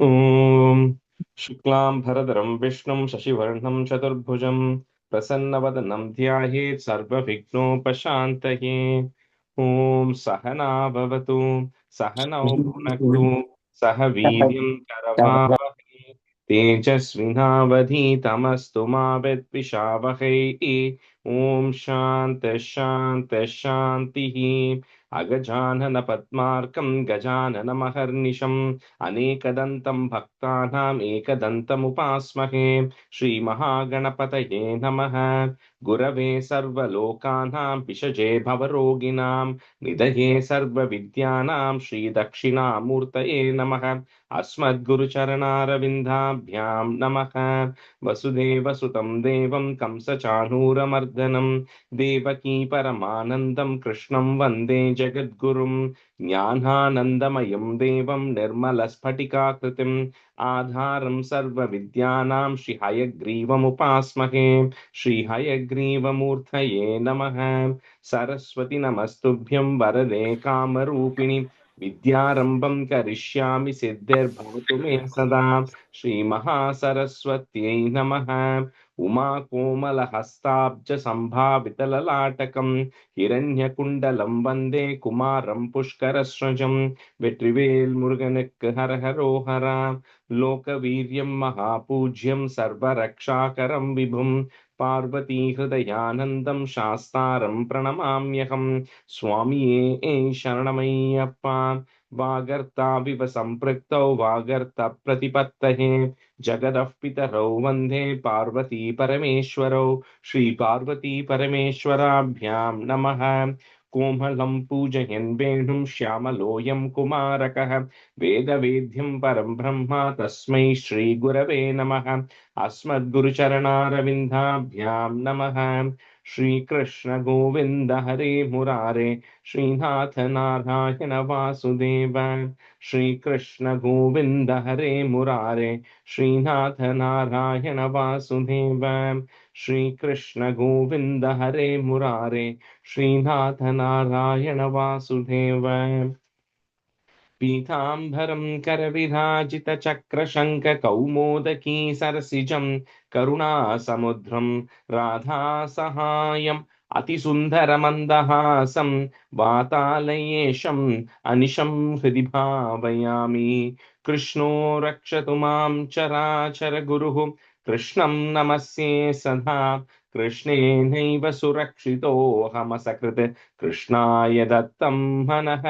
ॐ शुक्लां भरधरं विष्णुं शशिवर्णं चतुर्भुजं प्रसन्नवदनं ध्यायेत् सर्वविघ्नोपशान्तये। ॐ सहना भवतु, सहनौ भुनक्तु, सह वीर्यं करवावहै, तेजस्विनावधीतमस्तु मा विद्विषावहै। ॐ शान्तिः शान्तिः शान्तिः। अगजानन पद्मार्कं गजाननमहर्निशम् अनेकदन्तं भक्तानाम् एकदन्तमुपास्महे। श्रीमहागणपतये नमः। गुरवे सर्वलोकानां पिशजे भवरोगिणां निधये सर्वविद्यानां श्रीदक्षिणामूर्तये नमः। अस्मद्गुरुचरणारविन्दाभ्यां नमः। वसुदेवसुतं देवं कंसचाणूरमर्दनं देवकी परमानन्दं कृष्णं वन्दे जगद्गुरुं। ज्ञानानन्दमयं देवं निर्मलस्फटिकाकृतिम् आधारं सर्वविद्यानां श्रीहयग्रीवमुपास्महे। श्रीहयग्रीवमूर्तये नमः। सरस्वति नमस्तुभ्यं वरदे कामरूपिणि विद्यारम्भं करिष्यामि सिद्धिर्भवतु मे सदा। श्रीमहासरस्वत्यै नमः। उमाकोमलहस्ताब्जसम्भावितललाटकं हिरण्यकुण्डलं वन्दे कुमारं पुष्करस्रजं। வெற்றிவேல் முருகனுக்கு ஹரஹரோஹரா. லோகவீரியம் மகாபூஜ்யம் சர்வரக்ஷாகரம் விபும் பார்வதி ஹிருதயானந்தம் சாஸ்தாரம் பிரணமாம்யகம். சுவாமியே சரணமையப்பா. वागर्ताविव सम्पृक्तौ वागर्त प्रतिपत्तये जगदः पितरौ वन्दे पार्वती परमेश्वरौ। श्रीपार्वती परमेश्वराभ्यां नमः। कोमलं पूजयन् वेणुं श्यामलोऽयं कुमारकः वेदवेद्यं परं ब्रह्म तस्मै श्रीगुरवे नमः। अस्मद्गुरुचरणारविन्दाभ्यां नमः। श्रीकृष्ण गोविन्द हरे मुरारे श्रीनाथ नारायण वासुदेव। श्रीकृष्ण गोविन्द हरे मुरारे श्रीनाथ नारायण वासुदेव। श्रीकृष्ण गोविन्द हरे मुरारे श्रीनाथ नारायण वासुदेव। पीताम्बरं करविराजितचक्रशङ्खकौमोदकी सरसिजं करुणासमुद्रं राधासहायम् अतिसुन्दरमन्दहासं वातालयेशम् अनिशं हृदि भावयामि। कृष्णो रक्षतु मां चराचरगुरुः कृष्णं नमस्ये सदा। कृष्णेनैव सुरक्षितोऽहमसकृत् कृष्णाय दत्तं मनः।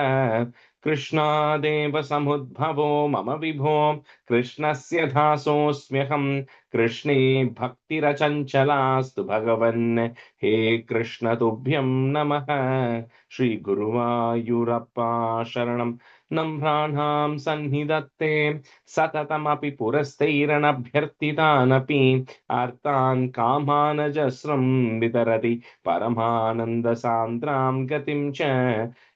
कृष्णादेव समुद्भवो मम विभो कृष्णस्य दासोऽस्म्यहम्। कृष्णे भक्तिरचञ्चलास्तु भगवन् हे कृष्ण तुभ्यं नमः। श्रीगुरुवायूरप्पा शरणं नम्राणां सन्निधत्ते सततमपि पुरस्तैरनभ्यर्थितानपि आर्तान् कामानजस्रं वितरति परमानन्दसान्द्रां गतिं च।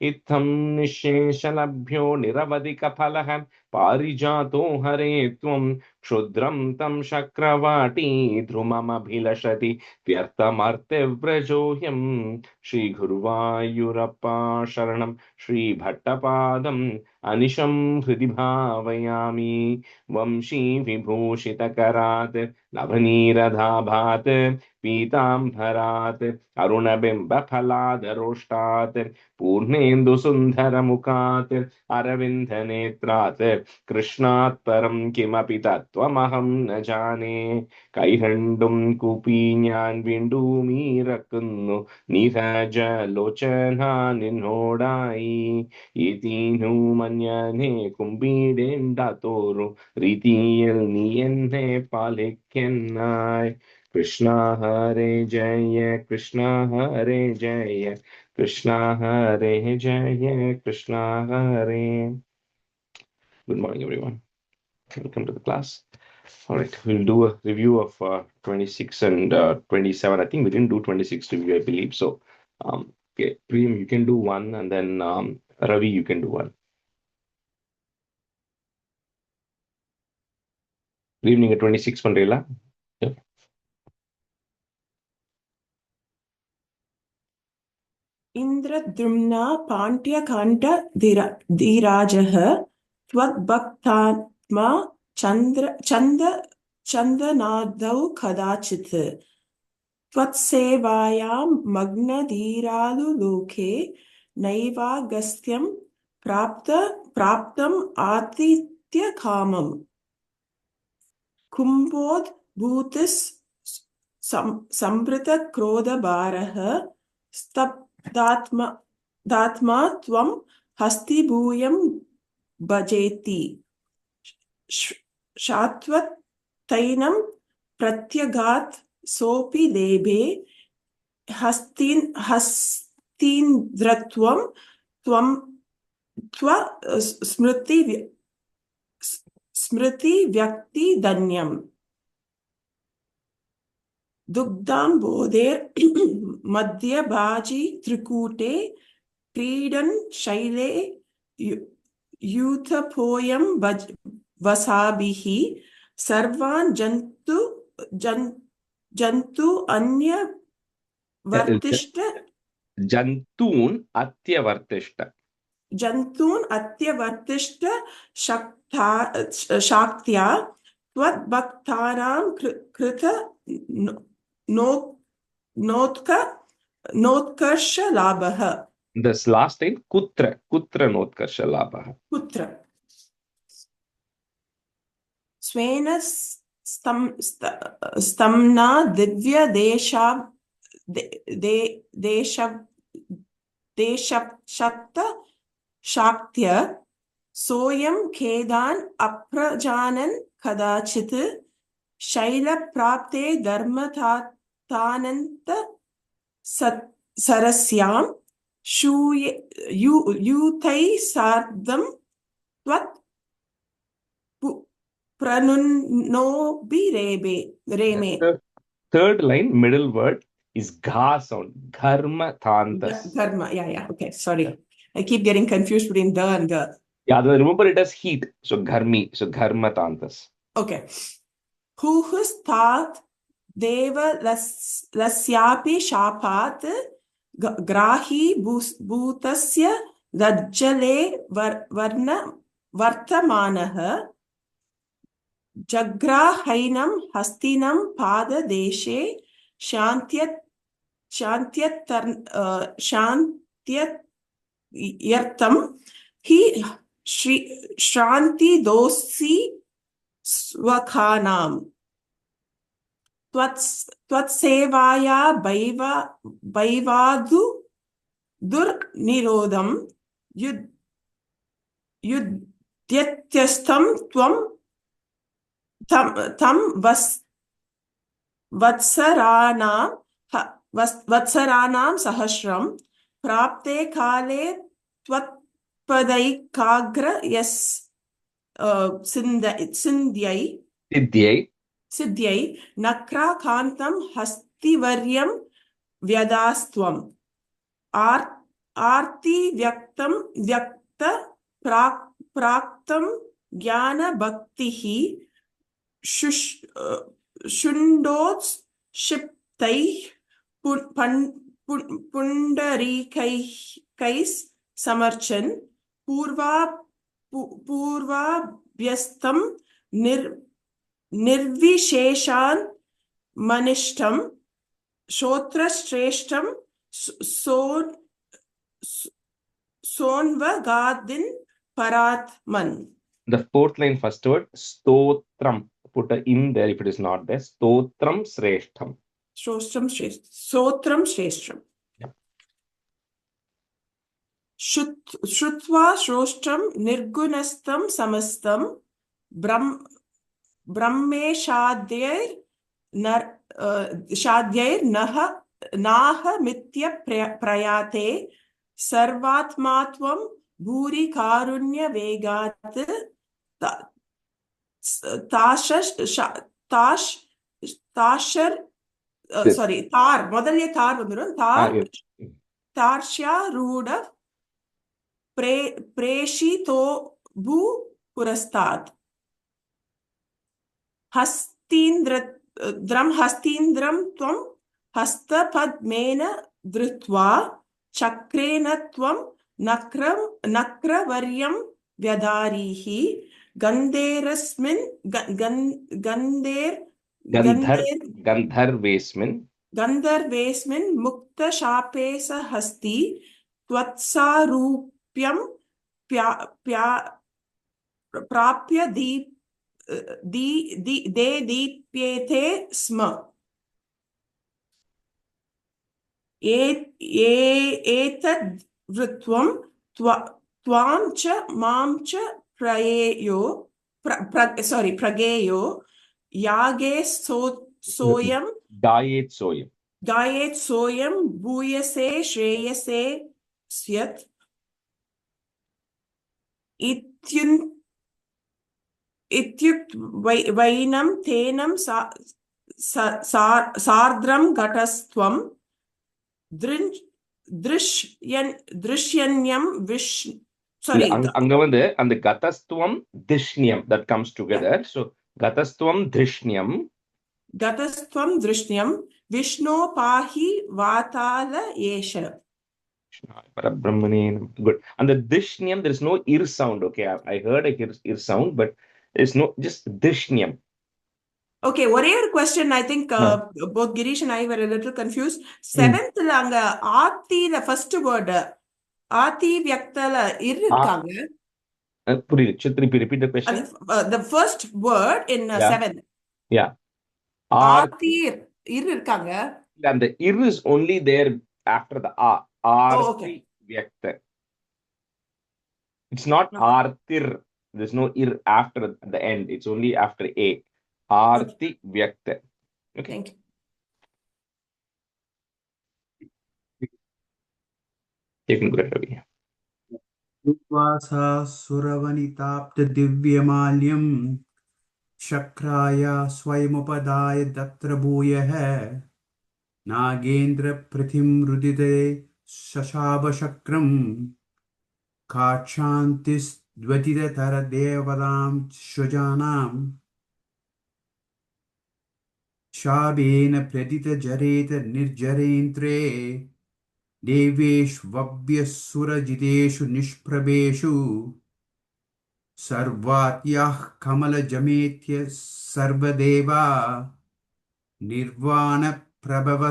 इत्थं निःशेषलभ्यो निरवधिकफलः पारिजातो हरे त्वं क्षुद्रं तं शक्रवाटी ध्रुममभिलषति व्यर्थमर्त्यव्रजोऽयं। श्रीगुरुवायूरप्पा शरणं श्रीभट्टपादम् अनिशं हृदि भावयामि। वंशी विभूषितकरात् नवनीरधाभात् पीताम्बरात् अरुणबिम्बफलादरोष्टात् पूर्णेन्दुसुन्दरमुखात् अरविन्दनेत्रात् कृष्णात् परं किमपि तत्त्वमहं न जाने। കൈരണ്ടും കൂപ്പി ഞാൻ വീണ്ടുമീറക്കുന്നു നീരജലോചന നിന്നോടായി. ഈ തീനു മഞ്ഞനെ കുമ്പിടേണ്ടാത്തോറും രീതിയിൽ നീ എന്നെ പാലിക്കെന്നായി. കൃഷ്ണ ഹരേ ജയ കൃഷ്ണ ഹരേ ജയ കൃഷ്ണ ഹരേ ജയ കൃഷ്ണ ഹരേ. Good morning, everyone. Welcome to the class. All right, we'll do a review of 26 and 27. I think we didn't do 26 review, I believe. So, okay, Priyam, you can do one, and then Ravi, you can do one. Good evening, 26 Pandrela. Yep. इन्द्रद्युम्ना पाण्ड्यकाण्ड धीराजः त्वद्भक्तात्मा चन्दनादौ कदाचित् त्वत्सेवायां मग्नधीरालुलोके नैवागस्त्यं प्राप्तम् आतिथ्यकामम् कुम्भोद्भूतिः संवृतक्रोधभारः स्तब्धात्मा त्वं हस्तिभूयं भजेति शाश्वतैनं प्रत्यगात् सोऽपि लेभे हस्तीन्द्रत्वं त्वं स्मृतिव्यक्तिधन्यम् दुग्धाम्बोधेर् मध्यभाजी त्रिकूटे क्रीडन् Shelley यूथपोयं वसाभिः सर्वान् जन्तु अन्यवर्तिष्ठ जन्तून् अत्यवर्तिष्ठ जन्तून् अत्यवर्तिष्ठ शाक्त्या त्वद्भक्तानां कृत नोत्कर्षलाभः. This last line, kutra notkarsha labha. कुत्र स्वेन स्तम्ना दिव्य देशप्त शाक्त्य सोऽयं खेदान् अप्रजानन् कदाचित् शैलप्राप्ते धर्मतानन्त सरस्यां यूथैः सार्धं त्वत् प्रणुनोभिरेमे. Third line, middle word is ga sound. Dharma thantas. Dharma, yeah. Okay, sorry. I keep getting confused between the and the. Yeah, remember it as heat. So gharmi. So dharma thantas. Okay. Huhustat deva lasyapi shapat grahi bhutasya lajjale vartamanaha जग्राहैनं हस्तिनं पाददेशे शान्त्यर्थं हि श्रान्तिदोषि स्वखानाम् त्वत्सेवाया वैवादु दुर्निरोधं युध्यत्यस्तं त्वं तं वत्सराणां सहस्रं प्राप्ते काले त्वत्पदैकाग्र यस् सिद्ध्यै नक्राकान्तं हस्तिवर्यं व्यदास्त्वम् व्यक्त प्राक्तं ज्ञानभक्तिः शुण्डोत्क्षिप्तैः पुण्डरीकैः समर्चन् पूर्वाभ्यस्तं निर्विशेषान् मनिष्ठं श्रोत्रश्रेष्ठं सोन्वगादिन् परात्मन्. The fourth line, first word, stotram. Put a in there if it is not there. Stotram sreshtham. Sotram shreshtham. Yeah. Shrutva shrostram nirgunastam samastam brahmeshadyair naha mitya prayate sarvatmatvam bhuri karunya vegat தார் முதல்ல தார் வந்துடும். தார்ஷ்யாரூட பிரேஷிதோ பூ புரஸ்தாத் ஹஸ்தீந்திரம் த்வம் ஹஸ்தபத்மேன திருத்வா சக்ரேன த்வம் நக்ரவர்யம் व्यदारीहि गन्धेरस्मिन् गन्धर् गन्धेर् गन्धर्वेस्मिन् गन्धर्वेस्मिन् मुक्तशापे स हस्ति त्वत्सारूप्यं प्राप्य दीप्येते स्म एतद् वृत्वं त्वां च मां च प्रगेयो यागे सोऽयं गायेत् सोऽयं भूयसे श्रेयसे स्यात् वैनं तेनं सार्द्रं घटस्त्वं दृश्यन्यं sorry அங்க வந்து அந்த கதஸ்துவம் திஷ்ணியம் that comes together. So கதஸ்துவம் திருஷ்ணியம் Vishnu பாஹி வாதால ஏஷ. Good. And the dishnyam, there is no ir sound. Okay, I heard a ir sound, but there's no just dishnyam. Okay, ஒரே ஒரு question. I think both Girish and I were a little confused. Seventh அங்க ஆத்தில first word ஆதி வியக்தல இர் இருக்காங்க. புரியல. திருப்பி repeat the question. The first word in seventh. Yeah. ஆதி இர் இருக்காங்க. And the ir is only there after the a. Arti vyakta. It's not artir. There's no ir after the end. It's only after a. Arti vyakta. Okay. Thank you. You can go ahead, Ravi. Upvasa suravanitāpta divyamalyam shakraya swaymupadaya datra bhuyaha nagendra prithim rudite shashava shakram kakshantis dvatita tara devadam shujanam shabena pradita jareta nirjarentre देवेष्वव्यसुरजितेषु निष्प्रभेषु सर्वात्याः कमलजमेत्य सर्वदेवा निर्वाणप्रभव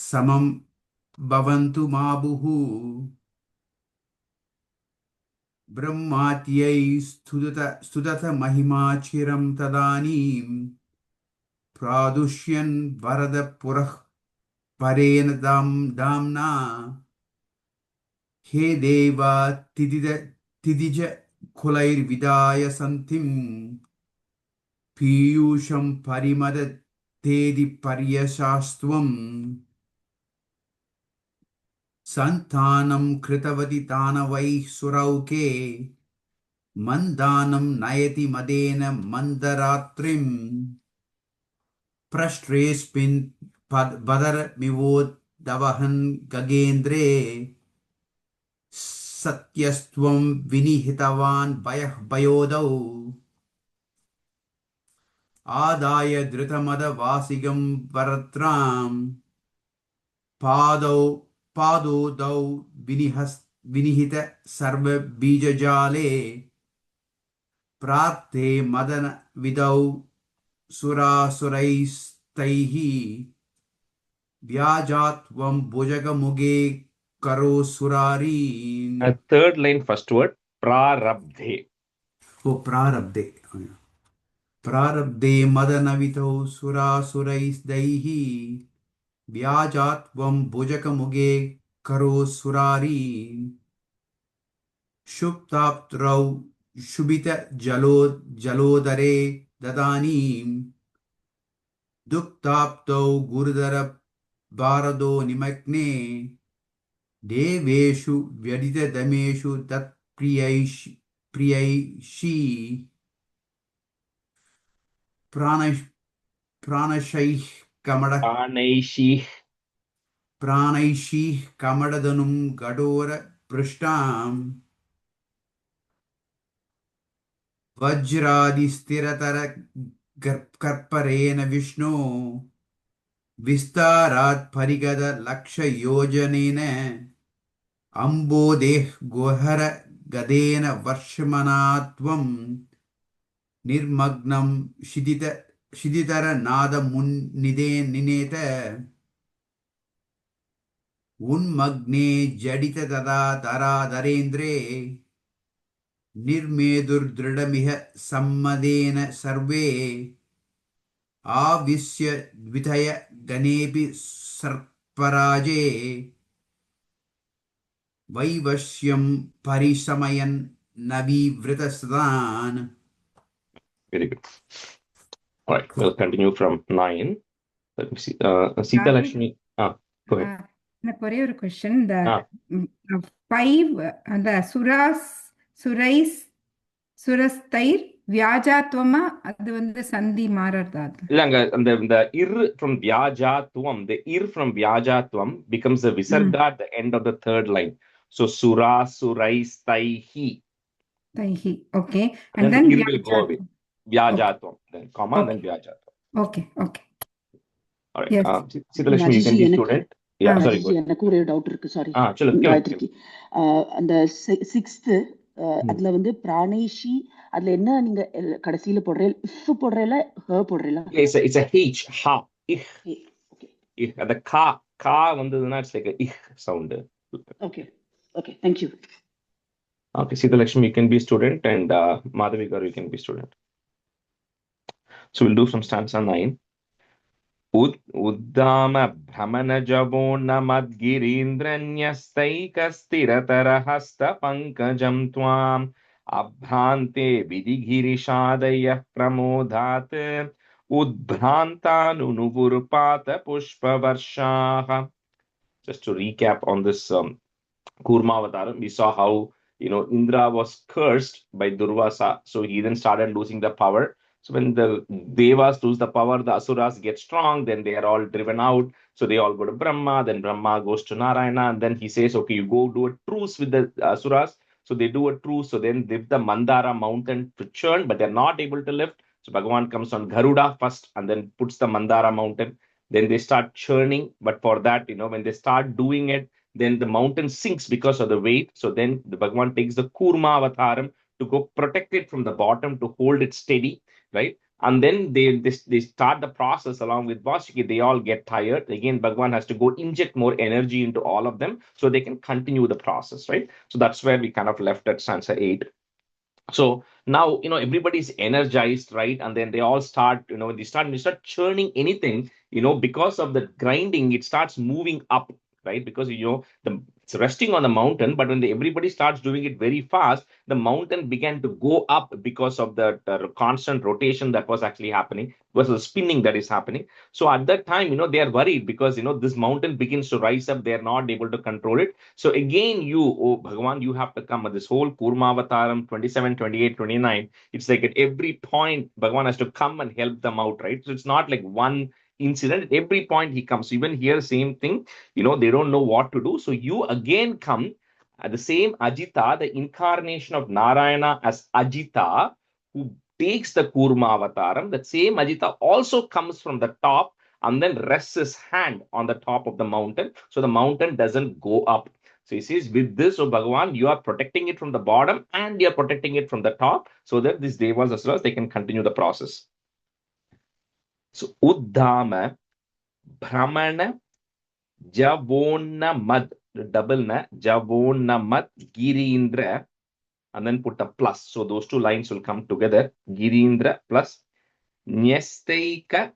समं भवन्तु माबुः ब्रह्मात्यै स्तुतत महिमाचिरं तदानीं प्रादुष्यन् वरद पुरः परेण दाम्ना हे देवा तिदिज कुलैर्विदाय सन्तिं पीयूषं परिमदतेदि पर्यशास्त्वं सन्तानं कृतवति दानवैः सुरौके मन्दानं नयति मदेन मन्दरात्रिं प्रष्ट्रेऽस्मिन् बदर मिवोदवहन् गगेन्द्रे सत्यस्त्वं विनिहितवान् भयोदौ आदाय धृतमदवासिगं वरत्रां पादोदौ विनिहित सर्वबीजजाले प्राप्ते मदन विदौ सुरासुरैस्तैः व्याजात्वं भुजगमुगे करो सुरारीन्. Third line, first word, prarabdhe. Oh, prarabdhe. Prarabdhe madanavitau surasuraisdaiः व्याजात्वं भुजगमुगे करो सुरारीन्. शुप्ताप्त्रौ शुभित जलोदरे ददानीं दुक्ताप्तौ गुरुदर भारदो निमग्ने देवेषु व्यदितदमेषु तत्प्रियैषी प्राणशैः कमडदनुं गडोर पृष्ठां वज्रादिस्थिरतर कर्परेण विष्णु विस्तारात् परिगद लक्षयोजनेन अम्बोदेः गोहर गदेन वर्षमना त्वं निर्मग्नं निनेत उन्मग्ने जडित तदा तराधरेन्द्रे निर्मेदुर्दृढमिह सम्मदेन सर्वे आविश्य द्वितय गणेऽपि सर्पराजे वैवश्यं परिशमयन् नवीवृतस्तान्. Very good. All right, we'll continue from 9. Let me see. Sita Ravi, Lakshmi. Go ahead. எனக்கு ஒரே ஒரு கொஸ்டின். இந்த 5 அந்த சுரைஸ் சுரஸ்தைர் வியாஜாத்வமா அது வந்து சந்தி மாறதா? இல்லங்க, அந்த ir from vyajatvam, the ir from vyajatvam becomes the visarga at the end of the third line. So sura surais taihi. Taihi. Okay. And then the ir will go away. Vyajatvam. Then comma, Okay. then vyajatvam. Okay. Okay. All right. Yes. Sita Lakshmi, you can be student. Yeah, sorry. Go ahead. எனக்கு ஒரு doubt இருக்கு. Sorry சொல்லு. காயத்ரிக்கு. அந்த 6th அதுல வந்து பிராணேஷி, அதுல என்ன நீங்க கடைசியில போடுறீங்க? இஃப் போடுறீங்களா ஹ போடுறீங்களா? It's a h, ha, ich. Okay. Ich, the ka vandaduna, it's like a ich sound. Okay. Thank you. Okay, Sita Lakshmi, you can be student, and Madhavi Garu, you can be student. So we'll do from stanza 9. Uddama Brahmanajavo Namadgirindranyastaikastiratarahasta pankajam tvam Abhrante Vidigirishadaya Pramodat Udbhrantanunuvurpata Pushpavarshaha. Just to recap on this Kurmavataram, we saw how Indra was cursed by Durvasa, so he then started losing the power. So when the devas lose the power, the asuras get strong, then they are all driven out. So they all go to Brahma, then Brahma goes to Narayana, and then he says, okay, you go do a truce with the asuras. So they do a truce, so then lift the Mandara mountain to churn, but they're not able to lift. So Bhagavan comes on Garuda first and then puts the Mandara mountain. Then they start churning, but for that, when they start doing it, then the mountain sinks because of the weight. So then the Bhagavan takes the Kurma Avataram to go protect it from the bottom, to hold it steady, right? And then they start the process along with Vasuki. They all get tired. Again, Bhagavan has to go inject more energy into all of them so they can continue the process, right? So that's where we kind of left at stanza 8. So now, everybody's energized, right? And then they all start, when they start churning anything, because of the grinding, it starts moving up, right? Because, it's resting on the mountain, but when everybody starts doing it very fast, the mountain began to go up because of the constant rotation that was actually happening, because of the spinning that is happening. So at that time, they are worried because, this mountain begins to rise up. They are not able to control it. So again, oh Bhagavan, you have to come at this whole Kurmavataram 27, 28, 29. It's like at every point, Bhagavan has to come and help them out, right? So it's not like one incident. At every point he comes. Even here, same thing. They don't know what to do. So you again come at the same Ajita, the incarnation of Narayana as Ajita, who takes the Kurma Avataram. That same Ajita also comes from the top and then rests his hand on the top of the mountain. So the mountain doesn't go up. So he says, with this, oh Bhagavan, you are protecting it from the bottom and you are protecting it from the top so that these devas as well as they can continue the process. So Uddhama Brahmana Javonnamad, double na, Javonnamad Girindra, and then put a plus. So those two lines will come together. Girindra plus Nyestaika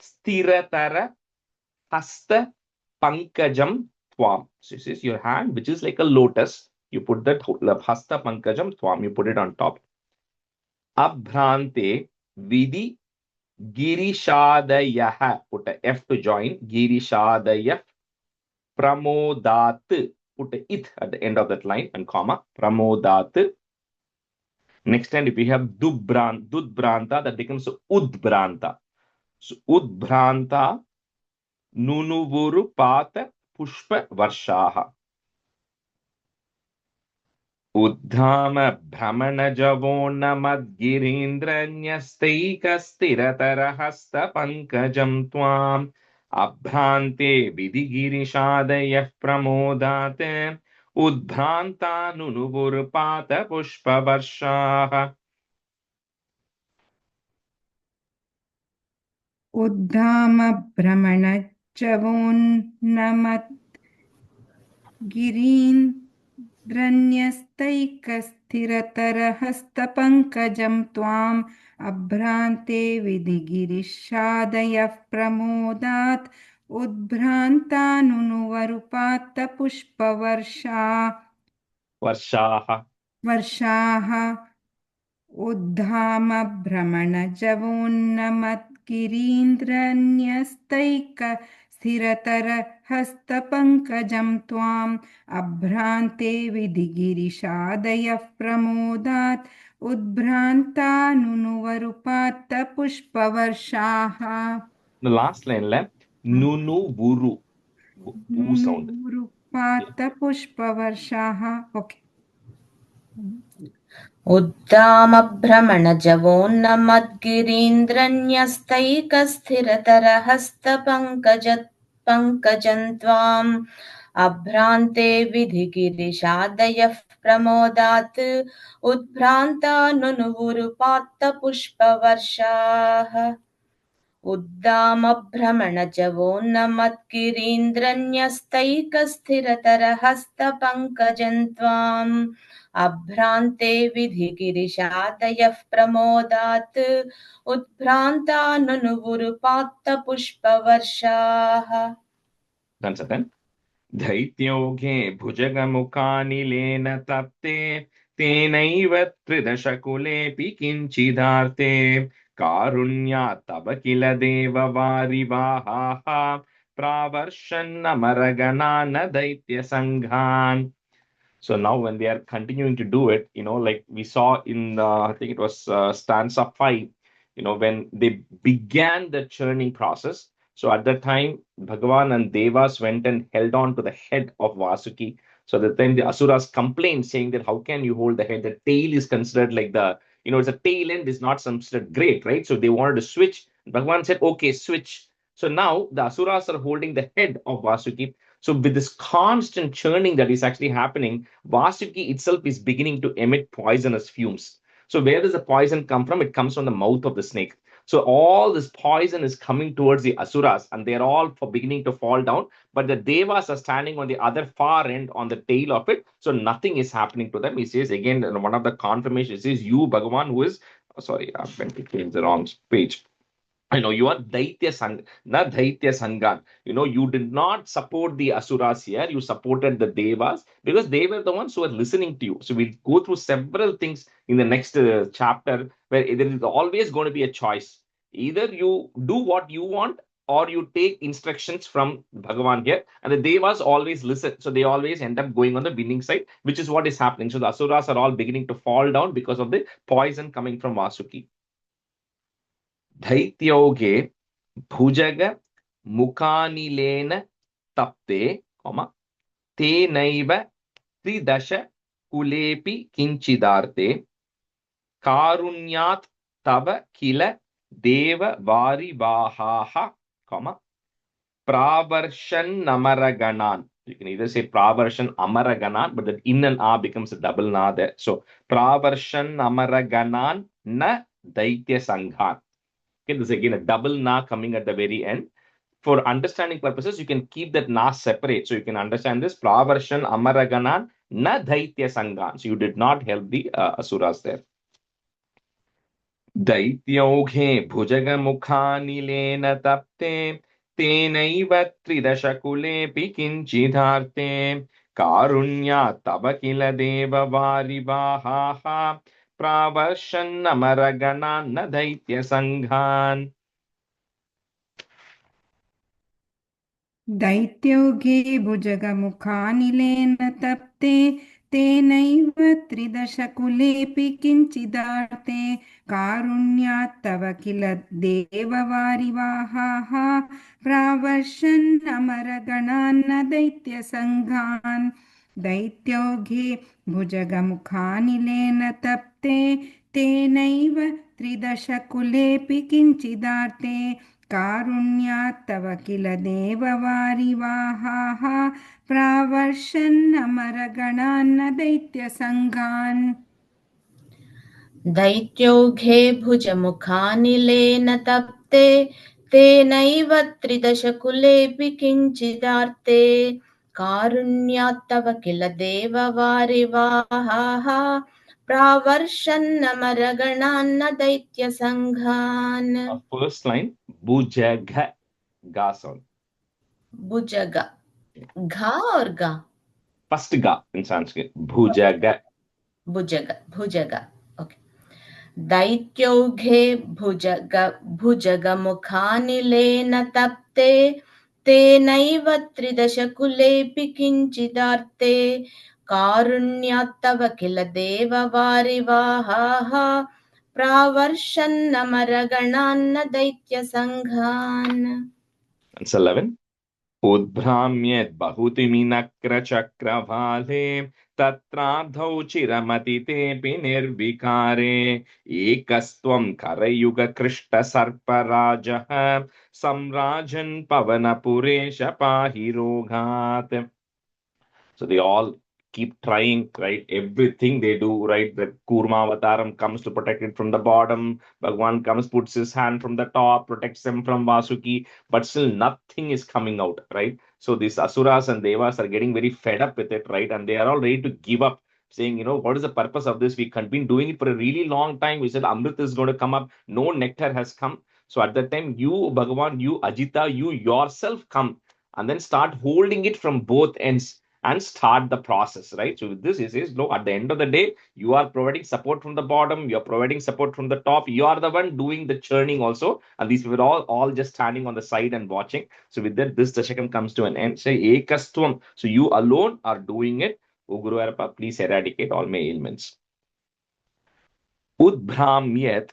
Stiratara Hasta Pankajam Twam. So this is your hand, which is like a lotus. You put that Hasta Pankajam Twam, you put it on top. Abhrante Vidi Girishadayaha, put a F to join. Girishadayah Pramodat, put a it at the end of that line and comma. Pramodat. Next time, if we have Dudbranta, that becomes Udbranta. So Udbranta Nunuvuru Pata Pushpa Varshaha. Uddhama Brahmana Javona Madgirindranyastaika Stiratarahasta Pankajam Twam Abhrante Vidigirishadayah Pramodate उद्भ्रान्तानुनुवुर्पातपुष्पवर्षाः उद्धामभ्रमणज्जवोन्नमद्गिरीन्द्रन्यस्तैकस्थिरतरहस्तपङ्कजं त्वाम् अभ्रान्ते विधिगिरिशादयः प्रमोदात् वर्षाः वर्षाः स्थिरतरहस्तपङ्कजं त्वाम् अभ्रान्ते विधिगिरिशादयः प्रमोदात् उद्भ्रान्तानुनुवरुपात्तपुष्पवर्षाः The last line left. Nunu Vuru sound. नुनुवुरुपात्तपुष्पवर्षाः. Okay. पङ्कजं त्वाम् अभ्रान्ते विधिगिरिशादयः प्रमोदात् उद्भ्रान्तानुनुवुरुपात्तपुष्पवर्षाः उद्दामभ्रमणजवोन्नमत्गिरीन्द्रन्यस्तैकस्थिरतरहस्तपङ्कजं त्वाम् अभ्रान्ते विधिगिरिशादयः प्रमोदात् उद्भ्रान्तानुनुवुरुपात्तपुष्पवर्षाः. Once again. दैत्योगे भुजगमुखानिलेन तप्ते तेनैव त्रिदशकुलेऽपि किञ्चिदार्ते कारुण्यात् तव किल देववारिवाहाः प्रावर्षन्नमरगणान् दैत्यसङ्घान्. So now when they are continuing to do it, like we saw in I think it was stanza 5, when they began the churning process. So at that time, Bhagavan and Devas went and held on to the head of Vasuki. So at the time the Asuras complained, saying that how can you hold the head? The tail is considered like it's a tail end is not considered great, right? So they wanted to switch. Bhagavan said, okay, switch. So now the Asuras are holding the head of Vasuki. So with this constant churning that is actually happening, Vasuki itself is beginning to emit poisonous fumes. So where does the poison come from? It comes from the mouth of the snake. So all this poison is coming towards the Asuras and they're all beginning to fall down. But the Devas are standing on the other far end on the tail of it. So nothing is happening to them. He says again, one of the confirmations is you, Bhagavan, who is, sorry, I went to change the wrong page. You are Daitya Sang, not Daitya Sangan. You did not support the Asuras here. You supported the Devas because they were the ones who were listening to you. So we'll go through several things in the next chapter where there is always going to be a choice. Either you do what you want or you take instructions from Bhagavan here. And the Devas always listen. So they always end up going on the winning side, which is what is happening. So the Asuras are all beginning to fall down because of the poison coming from Vasuki. दैत्योगे भुजग मुखानिलेन तप्ते तेनैव त्रिदश कुलेऽपि किञ्चिदार्ते कारुण्यात् तव किल देववारिवाहाः प्रावर्षन्नमरगणान्. You can either say Pravarshan Amaraganan, but that in and a becomes a double na there. So Pravarshan Amaraganan na Daitya Sanghan. Okay, this is again a double na coming at the very end. For understanding purposes, you can keep that na separate. So you can understand this Pravarshan Amaraganan na Daitya Sanghan. So you did not help the Asuras there. दैत्योघे भुजगमुखानिलेन तप्ते तेनैव त्रिदशकुलेऽपि किञ्चिदार्ते कारुण्यात् तव किल देववारिवाहाः प्रावर्षन्नमरगणान् न दैत्यसङ्घान्. दैत्योगे भुजगमुखानिलेन तप्ते तेनैव त्रिदशकुलेऽपि किञ्चिदार्ते कारुण्यात् तव किल देववारिवाहाः प्रावर्षन्नमरगणान्न दैत्यसङ्घान्. दैत्योगे भुजगमुखानिलेन तप्ते तेनैव त्रिदशकुलेऽपि किञ्चिदार्ते कारुण्यात् तव किल देववारिवाहाः प्रावर्षन्नमरगणान्न दैत्यसङ्घान् दैत्योघे भुजमुखानिलेन तप्ते तेनैव त्रिदशकुलेऽपि किञ्चिदार्ते कारुण्यात्तव किल देववारिवाहाः प्रावर्षन्नमरगणान्न दैत्यसङ्घान्. First line, bhujagha, ga sound. Bhujaga. Gha or ga? First ga in Sanskrit, bhujaga. Bhujaga. Okay. दैत्योघे भुजगमुखानिलेन तप्ते तेनैव त्रिदशकुलेऽपि किञ्चिदार्ते कारुण्यात्तव किल देववारिवाहाः प्रावर्षन्नमरगणान्न दैत्यसङ्घान्. Answer 11. उद्भ्राम्येत् बहुतिमिनक्रचक्रवाले तत्रार्धौ चिरमतितेऽपि निर्विकारे एकस्त्वं करयुगकृष्टसर्पराजः सम्राजन् पवनपुरेश पाहि रोगात्. So they all keep trying, right? Everything they do, right? The Kurma Avataram comes to protect it from the bottom. Bhagwan comes, puts his hand from the top, protects them from Vasuki, but still nothing is coming out, right? So these Asuras and Devas are getting very fed up with it, right? And they are all ready to give up, saying, what is the purpose of this? We have been doing it for a really long time. We said Amrit is going to come up. No nectar has come. So at that time, you, Bhagavan, you, Ajita, you yourself come and then start holding it from both ends and start the process, right? So with this, he says, no, at the end of the day, you are providing support from the bottom, you're providing support from the top, you are the one doing the churning also, and these were all just standing on the side and watching. So with that, this Dashakam comes to an end. Say, Ekastvam. So you alone are doing it. O Guru Arapa, please eradicate all my ailments. Udbhramyat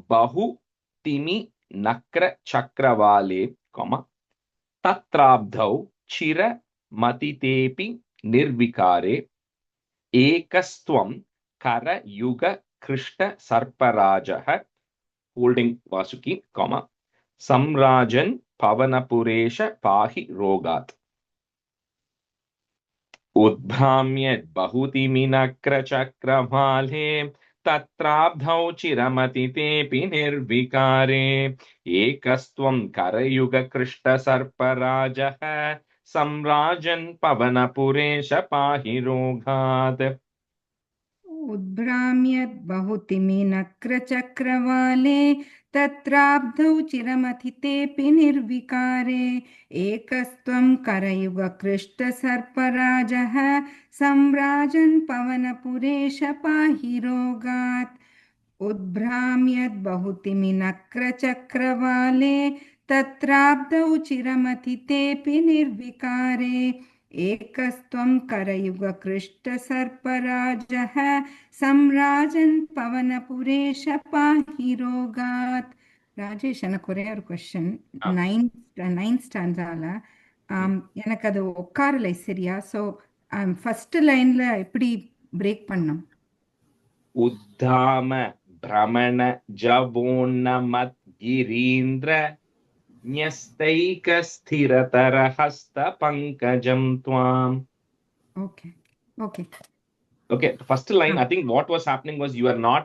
Bahu Timi Nakra Chakravale, Tatrabdhau Chira Matitepi Nirvikare Ekastwam Kara Yuga Krishna Sarparajaha, holding Vasuki, Samrajan Pavanapuresha Pahi Rogat. Udbhamyat Bahuti Minakra Chakravale Tatrabdhau Chiramati Nirvikare Ekastwam Karayuga Krishna Sarparajaha Samrajan Pavanapuresha Pahi Rogat. उद्भ्राम्यद् बहुतिमिनक्रचक्रवाले तत्राब्धौ चिरमथितेऽपि निर्विकारे एकस्त्वं करयुगकृष्टसर्पराजः सम्राजन् पवनपुरेश पाहि रोगात् उद्भ्राम्यद् बहुतिमिनक्रचक्रवाले तत्राब्धौ चिरमथितेऽपि निर्विकारे एकस्त्वं करयुगकृष्टसर्पराजः सम्राजन् पवनपुरेश पाहि रोगात्. ராஜேஷ், எனக்கு ஒரே ஒரு question. Ninth ஸ்டாண்டால எனக்கு அது உட்காரலை சரியா. ஸோ ஃபர்ஸ்ட் லைன்ல எப்படி பிரேக் பண்ணும்? உத்தாம பிரமண ஜவோன்னமத் கிரீந்திர न्यस्तैक स्थिरतर हस्त Pankajam त्वाम. Okay, first line, I think what was happening was you are not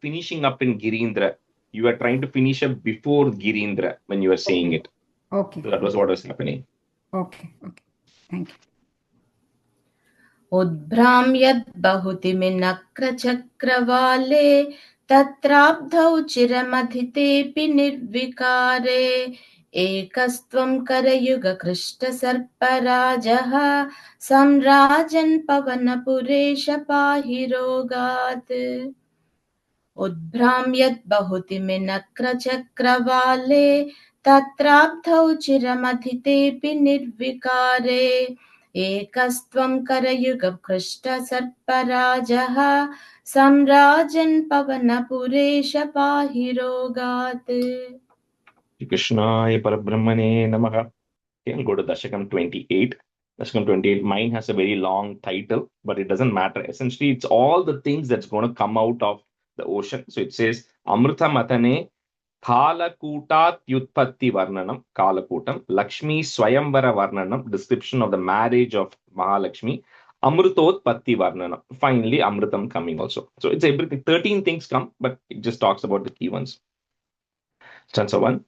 finishing up in Girindra. You are trying to finish up before Girindra when you are saying it. Okay. So that was what was happening. Okay. Thank you. उद्भ्राम्यद् बहुतिमिनक्रचक्रवाले तत्राब्धौ चिरमथितेऽपि निर्विकारे एकस्त्वं करयुगकृष्टसर्पराजः सम्राजन् पवनपुरेश पाहि रोगात्. उद्भ्राम्यद् बहुतिमिनक्रचक्रवाले तत्राब्धौ चिरमथितेऽपि निर्विकारे एकस्त्वं करयुगकृष्टसर्पराजः सम्राजन् पवनपुरेश पाहि रोगात्. Krishnaya Parabrahmane Namaha. Okay, I'll go to Dashakam 28. Dashakam 28, mine has a very long title, but it doesn't matter. Essentially, it's all the things that's going to come out of the ocean. So it says, Amrita Matane Kalakutat Varnanam, Kalakutam, Lakshmi Swayamvara Varnanam, description of the marriage of Mahalakshmi, Amrutotpatti Varnanam, finally Amritam coming also. So it's everything, 13 things come, but it just talks about the key ones. Stanza 1.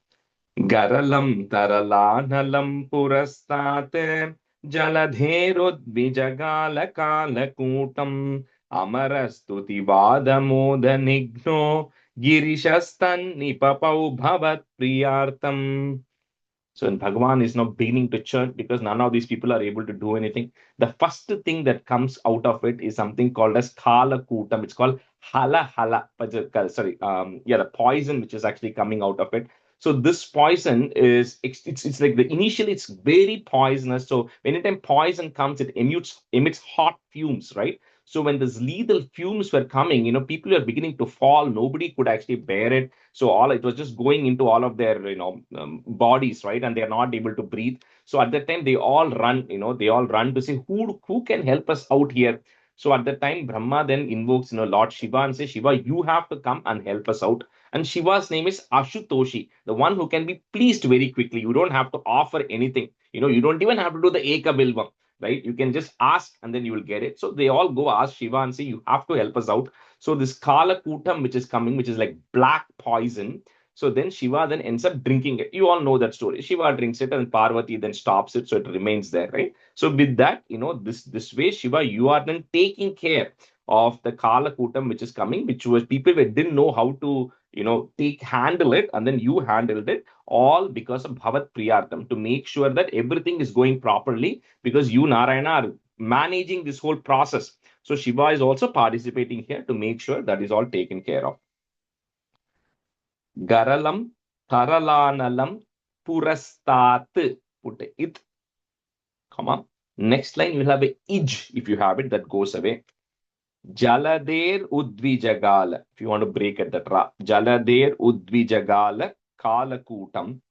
Garalam Taralanalam Purastate Jaladherudvijagala Kalakutam Amarastuti Vadamoda Nigno Girishastan Nipapau Bhavat Priyartam. So when Bhagavan is now beginning to chant, because none of these people are able to do anything, the first thing that comes out of it is something called as Kala Kutam. It's called Hala Hala. The poison which is actually coming out of it. So this poison is it's like initially it's very poisonous. So anytime poison comes, it emits hot fumes, right? So when these lethal fumes were coming, people were beginning to fall. Nobody could actually bear it. So it was just going into all of their, bodies, right? And they are not able to breathe. So at that time, they all run, to say, who can help us out here? So at that time, Brahma then invokes, Lord Shiva and says, Shiva, you have to come and help us out. And Shiva's name is Ashutoshi, the one who can be pleased very quickly. You don't have to offer anything. You don't even have to do the Eka Bilvam, right? You can just ask and then you will get it. So they all go ask Shiva and say, you have to help us out. So this Kala Kutam, which is coming, which is like black poison. So then Shiva then ends up drinking it. You all know that story. Shiva drinks it and Parvati then stops it. So it remains there, right? So with that, this way, Shiva, you are then taking care of the Kala Kutam, which is coming, which was people didn't know how to, handle it. And then you handled it all because of Bhavat Priyartham, to make sure that everything is going properly, because you, Narayana, are managing this whole process. So Shiva is also participating here to make sure that is all taken care of. Garalam Taralanalam Purastat. Put a it, comma. Next line, you'll have a ij if you have it, that goes away. Jalader Udvijagala. If you want to break at that ra. Jalader Udvijagala Kalakutam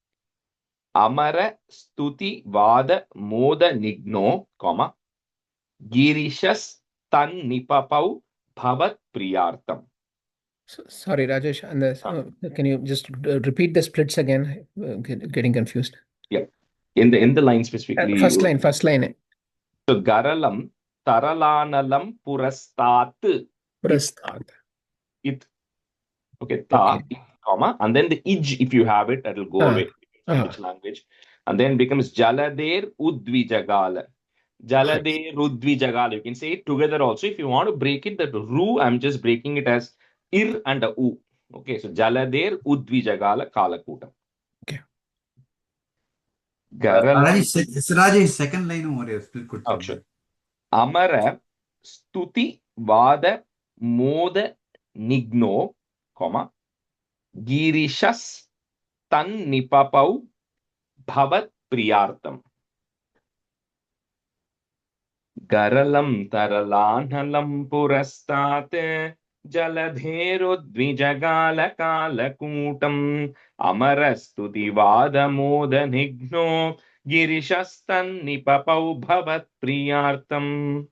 Amara Stuti Vada Moda Nigno, comma. Girishas Tan Nipapau Bhavat Priyartam. Sorry, Rajesh. And can you just repeat the splits again? Getting confused. Yeah. In the line specifically. First line. So Garalam Taralanalam Purastat. Purastat. It. Okay. Ta, Okay. comma. And then the ij, if you have it, that will go away. Which language? And then becomes Jalader Udvijagala. Jalader Udvijagala. You can say it together also. If you want to break it, that ru, I'm just breaking it as ir and a u. Okay. So Jalader Udvijagala Kalakutam. Okay. Rajesh, second line Oh, sure. Amara Stuti Vada Moda Nigno, comma, Girishas Tan Nipapau Bhavat Priyartam. Garalam Taralanalam Purastate Jaladherudvijagala Kalakutam Amarastuti Vada Moda Nigno Girishastan Nipapau Bhavat Priyartam.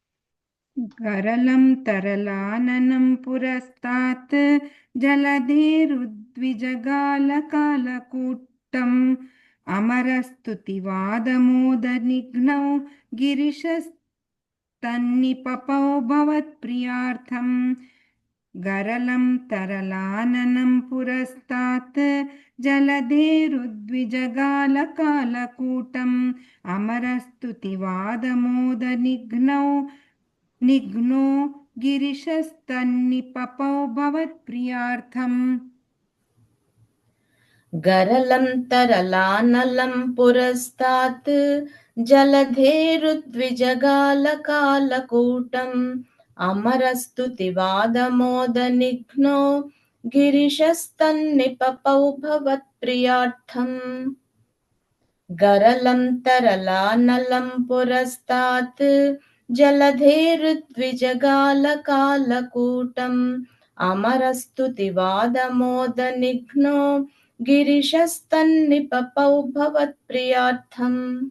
Garalam Taralananam Purastat Jaladherudvijagala Kalakutam Amarastuti Vadamodanigno Girishastannipapau Bhavat Priyartham. Garalam Taralananam Purastat Jaladherudvijagala Kalakutam Amarastuti Vadamodanigno Girishastannipapau Bhavat Priyartham. Garalam Taralanalam Purastat Jaladherudvijagala Kalakutam Amarastuti Vadamodanigno Girishastannipapau Bhavat Priyartham. Garalam Taralanalam Purastat Jaladherudvijagala Kalakutam Amarastuti Vadamodanigno Girishastannipapau Bhavat Priyartham.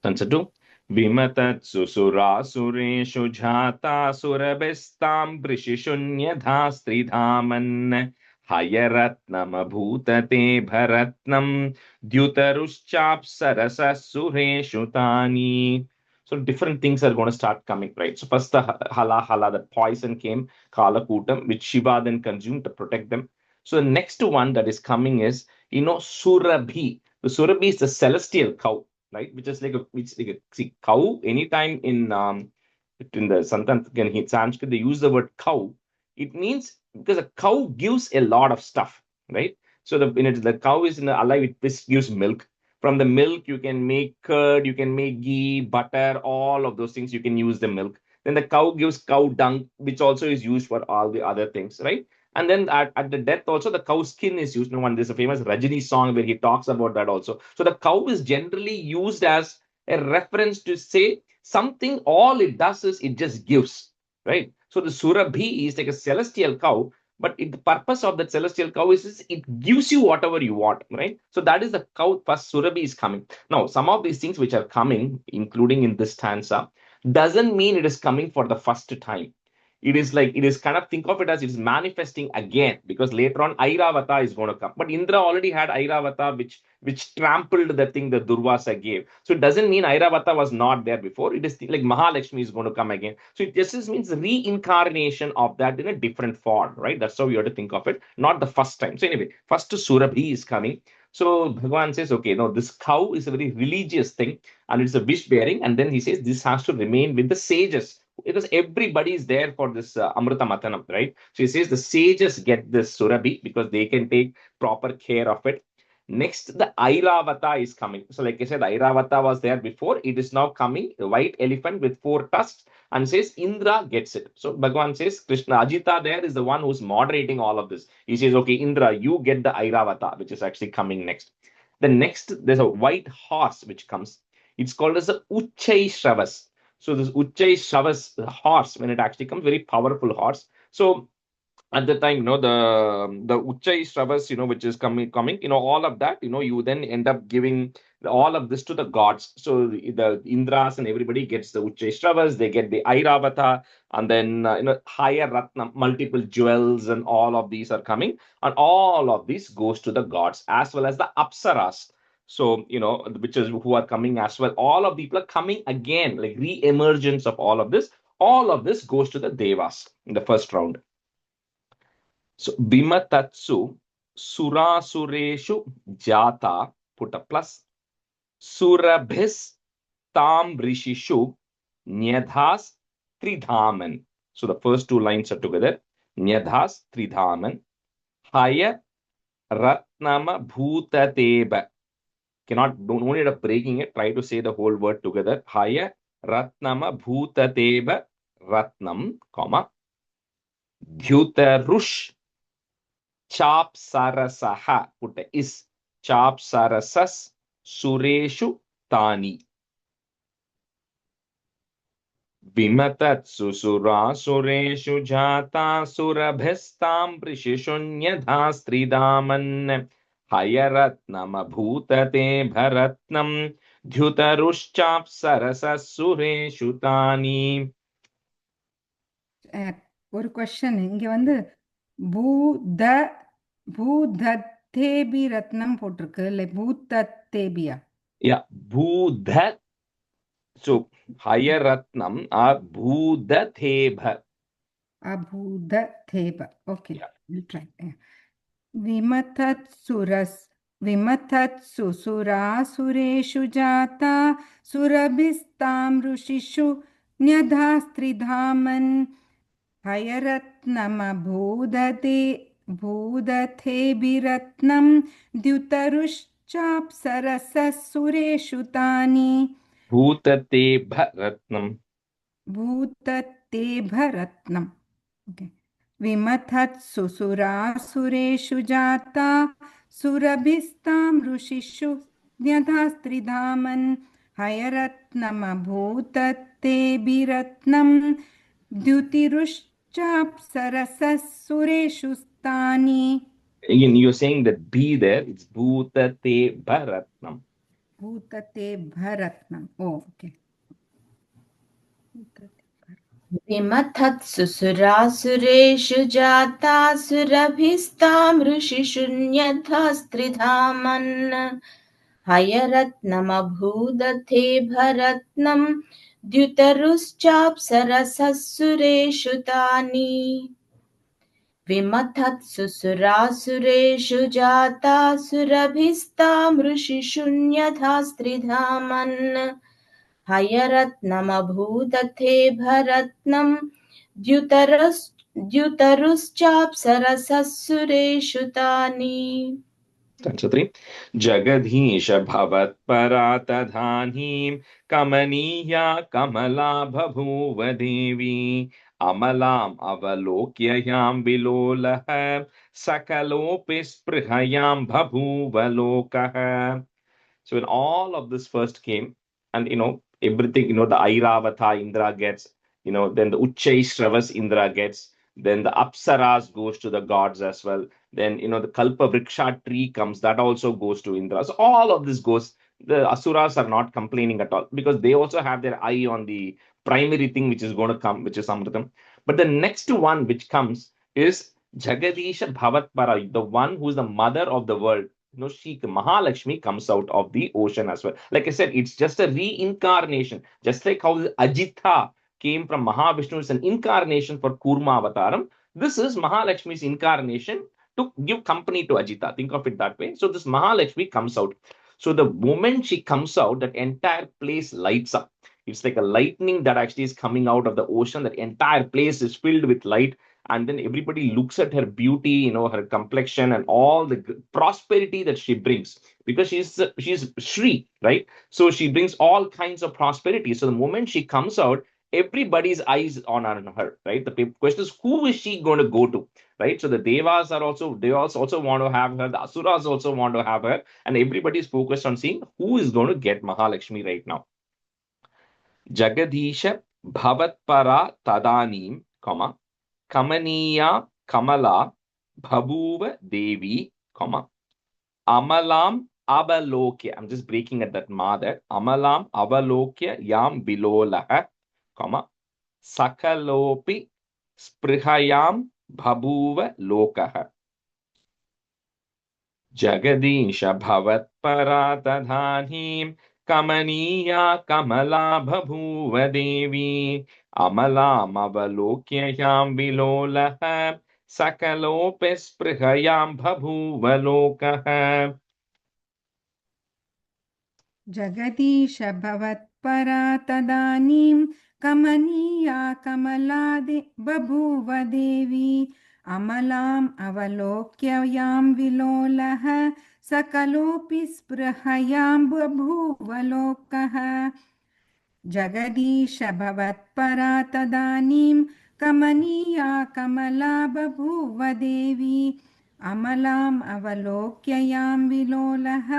Stanza 2. Vimatat susura sureshu jhata surabestam brishishunyadha stridhaman Hayaratnamabhutate bharatnam dyutaruschaapsarasa sureshu tani. So different things are going to start coming, right? So first the hala, the poison came, kalakutam, which Shiva then consumed to protect them. So the next one that is coming is, Surabhi. The Surabhi is the celestial cow, right? Which is like see, cow. Anytime in the Sanskrit they use the word cow. It means because a cow gives a lot of stuff, right? So the cow is alive. It gives milk. From the milk, you can make curd, you can make ghee, butter, all of those things. You can use the milk. Then the cow gives cow dung, which also is used for all the other things, right? And then at the death also, the cow skin is used. There's a famous Rajini song where he talks about that also. So the cow is generally used as a reference to say something. All it does is it just gives, right? So the Surabhi is like a celestial cow, but the purpose of that celestial cow is it gives you whatever you want, right? So that is the cow. First, Surabhi is coming. Now, some of these things which are coming, including in this stanza, doesn't mean it is coming for the first time. It is kind of, think of it as it is manifesting again, because later on Airavata is going to come. But Indra already had Airavata, which trampled the thing that Durvasa gave. So it doesn't mean Airavata was not there before. It is like Mahalakshmi is going to come again. So it just means reincarnation of that in a different form, right? That's how you have to think of it, not the first time. So anyway, first Surabhi is coming. So Bhagavan says, okay, no, this cow is a very religious thing and it's a wish bearing. And then he says this has to remain with the sages, because everybody is there for this Amrita Matanam, right? So he says the sages get this Surabhi because they can take proper care of it. Next, the Airavata is coming. So, like I said, Airavata was there before. It is now coming, a white elephant with 4 tusks, and says Indra gets it. So, Bhagavan says Krishna, Ajita there is the one who's moderating all of this. He says, okay, Indra, you get the Airavata, which is actually coming next. The next, there's a white horse which comes. It's called as the Uchai Shravas. So this Uchai Shavas horse, when it actually comes, very powerful horse. So at the time, the Uchai Shravas, which is coming, all of that, you then end up giving all of this to the gods. So the Indras and everybody gets the Uchai Shravas, they get the Airavata, and then higher Ratna, multiple jewels, and all of these are coming, and all of this goes to the gods as well as the Apsaras. So, which is who are coming as well. All of people are coming again, like re-emergence of all of this. All of this goes to the Devas in the first round. So, Bimatatsu Surasureshu Jata, put a plus, Surabhis Tam Rishishu Nyadhas Tridhaman. So, the first 2 lines are together. Nyadhas Tridhaman. Haya Ratnama Bhutateba. Don't need up breaking it. Try to say the whole word together. Haya Ratnama Bhutateba Ratnam, comma, Dhyutarush Chap Sarasaha, put a is, Chap Sarasas Sureshu Tani. Vimatatsu Sura Sureshu Jata Surabhestam Prishishunyadhastridhaman. Hayaratnam Bhutate Bharatnam Dhyutarushchap Sarasasureshu Tani. ஒரு question இங்க வந்து பூத பூதத்தேபி ரத்னம் போட்டிருக்கு இல்லை பூதத்தேபியா? Yeah, Bhudha. So Hayaratnam or Bhudathebha. Abhudatheba. Okay, Yeah. we'll try. Vimatatsu surasureshu jata surabhistam rushishu nyadhastridhaman hayaratnama bhudathebiratnam dyutarushchapsarasasureshu tani. Bhutatebha Ratnam. Bhutatebharatnam. Okay. Vimathatsu surasureshu jata surabhistam rushishu nyadhastridhaman hayaratnama bhutatebiratnam dyutirushchapsarasasureshu stani. Again, you're saying that B there, it's Bhutatebha Ratnam. Bhutatebharatnam. Oh, okay. विमथत्सुसुरासुरेषु जातासुरभिस्तां ऋषिशून्यथास्त्रिधामन् हयरत्नमभूदथे भरत्नं द्युतरुश्चाप्सरसः सुरेषु तानि विमथत्सुसुरासुरेषु जातासुरभिस्तां ऋषिशून्यथास्त्रिधामन् हयरत्नमभूदथे भरत्नं द्युतरुश्चाप्सरसः सुरेषु तानि Stanza 3. Jagadheesha bhavatpara tadhanim kamaniya kamala bhabhuva devi amalam avalokyayam vilolaha sakalopi sprihayam bhabhuva lokaha. So when all of this first came, and everything, the Airavata Indra gets, then the Uchchaishravas Indra gets, then the Apsaras goes to the gods as well. Then the Kalpa Vriksha tree comes, that also goes to Indra. So all of this goes. The Asuras are not complaining at all because they also have their eye on the primary thing which is going to come, which is Amritam. But the next one which comes is Jagadisha Bhavatpara, the one who is the mother of the world. She Mahalakshmi comes out of the ocean as well. Like I said, it's just a reincarnation, just like how Ajitha came from Mahavishnu, is an incarnation for Kurma Avataram. This is Mahalakshmi's incarnation to give company to Ajitha. Think of it that way. So this Mahalakshmi comes out. So the moment she comes out, that entire place lights up. It's like a lightning that actually is coming out of the ocean. That entire place is filled with light. And then everybody looks at her beauty, her complexion, and all the prosperity that she brings, because she's Shri, right? So she brings all kinds of prosperity. So the moment she comes out, everybody's eyes on her, right? The question is, who is she going to go to, right? So the Devas also want to have her, the Asuras also want to have her, and everybody's focused on seeing who is going to get Mahalakshmi right now. Jagadisha Bhavatpara Tadanim, Kamaniya Kamala Bhabuva Devi, Amalam Avalokya. I'm just breaking at that ma there. Amalam Avalokya Yam Vilolaha, Sakalopi Sprihayam Bhabuva Lokaha. Jagadisha Bhavatpara Tadhanim Kamaniya Kamala Bhabuva Devi Amalam Avalokyayam Vilolaha Sakalopes Prihayam Bhabuva Lokaha. जगदीश भवत्परा तदानीं कमनीया कमलादि बभूव देवी अमलाम् अवलोक्य यां विलोलः सकलोऽपि स्पृहयां बभूव लोकः जगदीश भवत्परा तदानीं कमनीया कमला बभूव देवी अमलाम् अवलोक्य यां विलोलः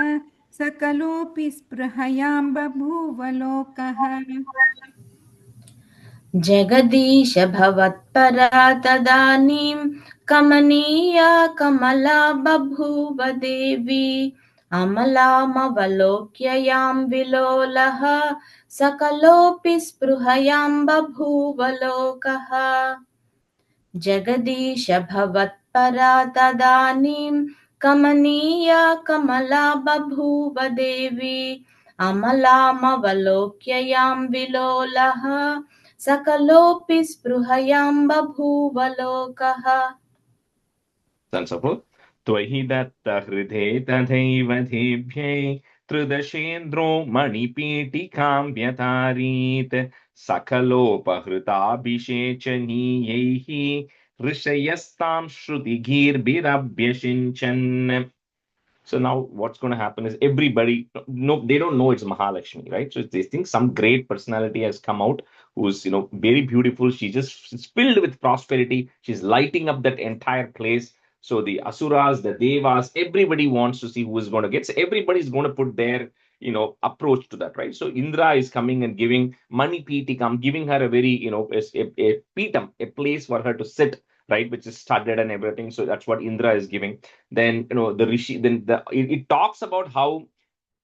सकलोऽपि स्पृहयां बभूव लोकः जगदीश भवत्परा तदानीं कमनीया कमला बभूव देवी अमलामवलोक्य यां विलोलः सकलोऽपि स्पृहयां बभूव लोकः जगदीश भवत्परा तदानीं कमनीया कमला बभूव देवी अमलामवलोक्य यां विलोलः सकलोऽपि स्पृहयां बभूव लोकः त्वहि दत्त हृदे तथैव देव्यै त्रिदशेन्द्रो मणिपीठिकां व्यतारीत् सकलोपहृताभिषेचनीयैः ऋषयस्तां श्रुतिगीर्भिरभ्यषिञ्चन्. So now what's going to happen is everybody, no, they don't know it's Mahalakshmi, right? So they think some great personality has come out who's, very beautiful. She's filled with prosperity. She's lighting up that entire place. So the Asuras, the Devas, everybody wants to see who is going to get. So everybody's going to put their, approach to that, right? So Indra is coming and giving Mani Pitikam, giving her a very, a pitam, a place for her to sit, right, which is studded and everything. So that's what Indra is giving. Then the Rishi, then it talks about how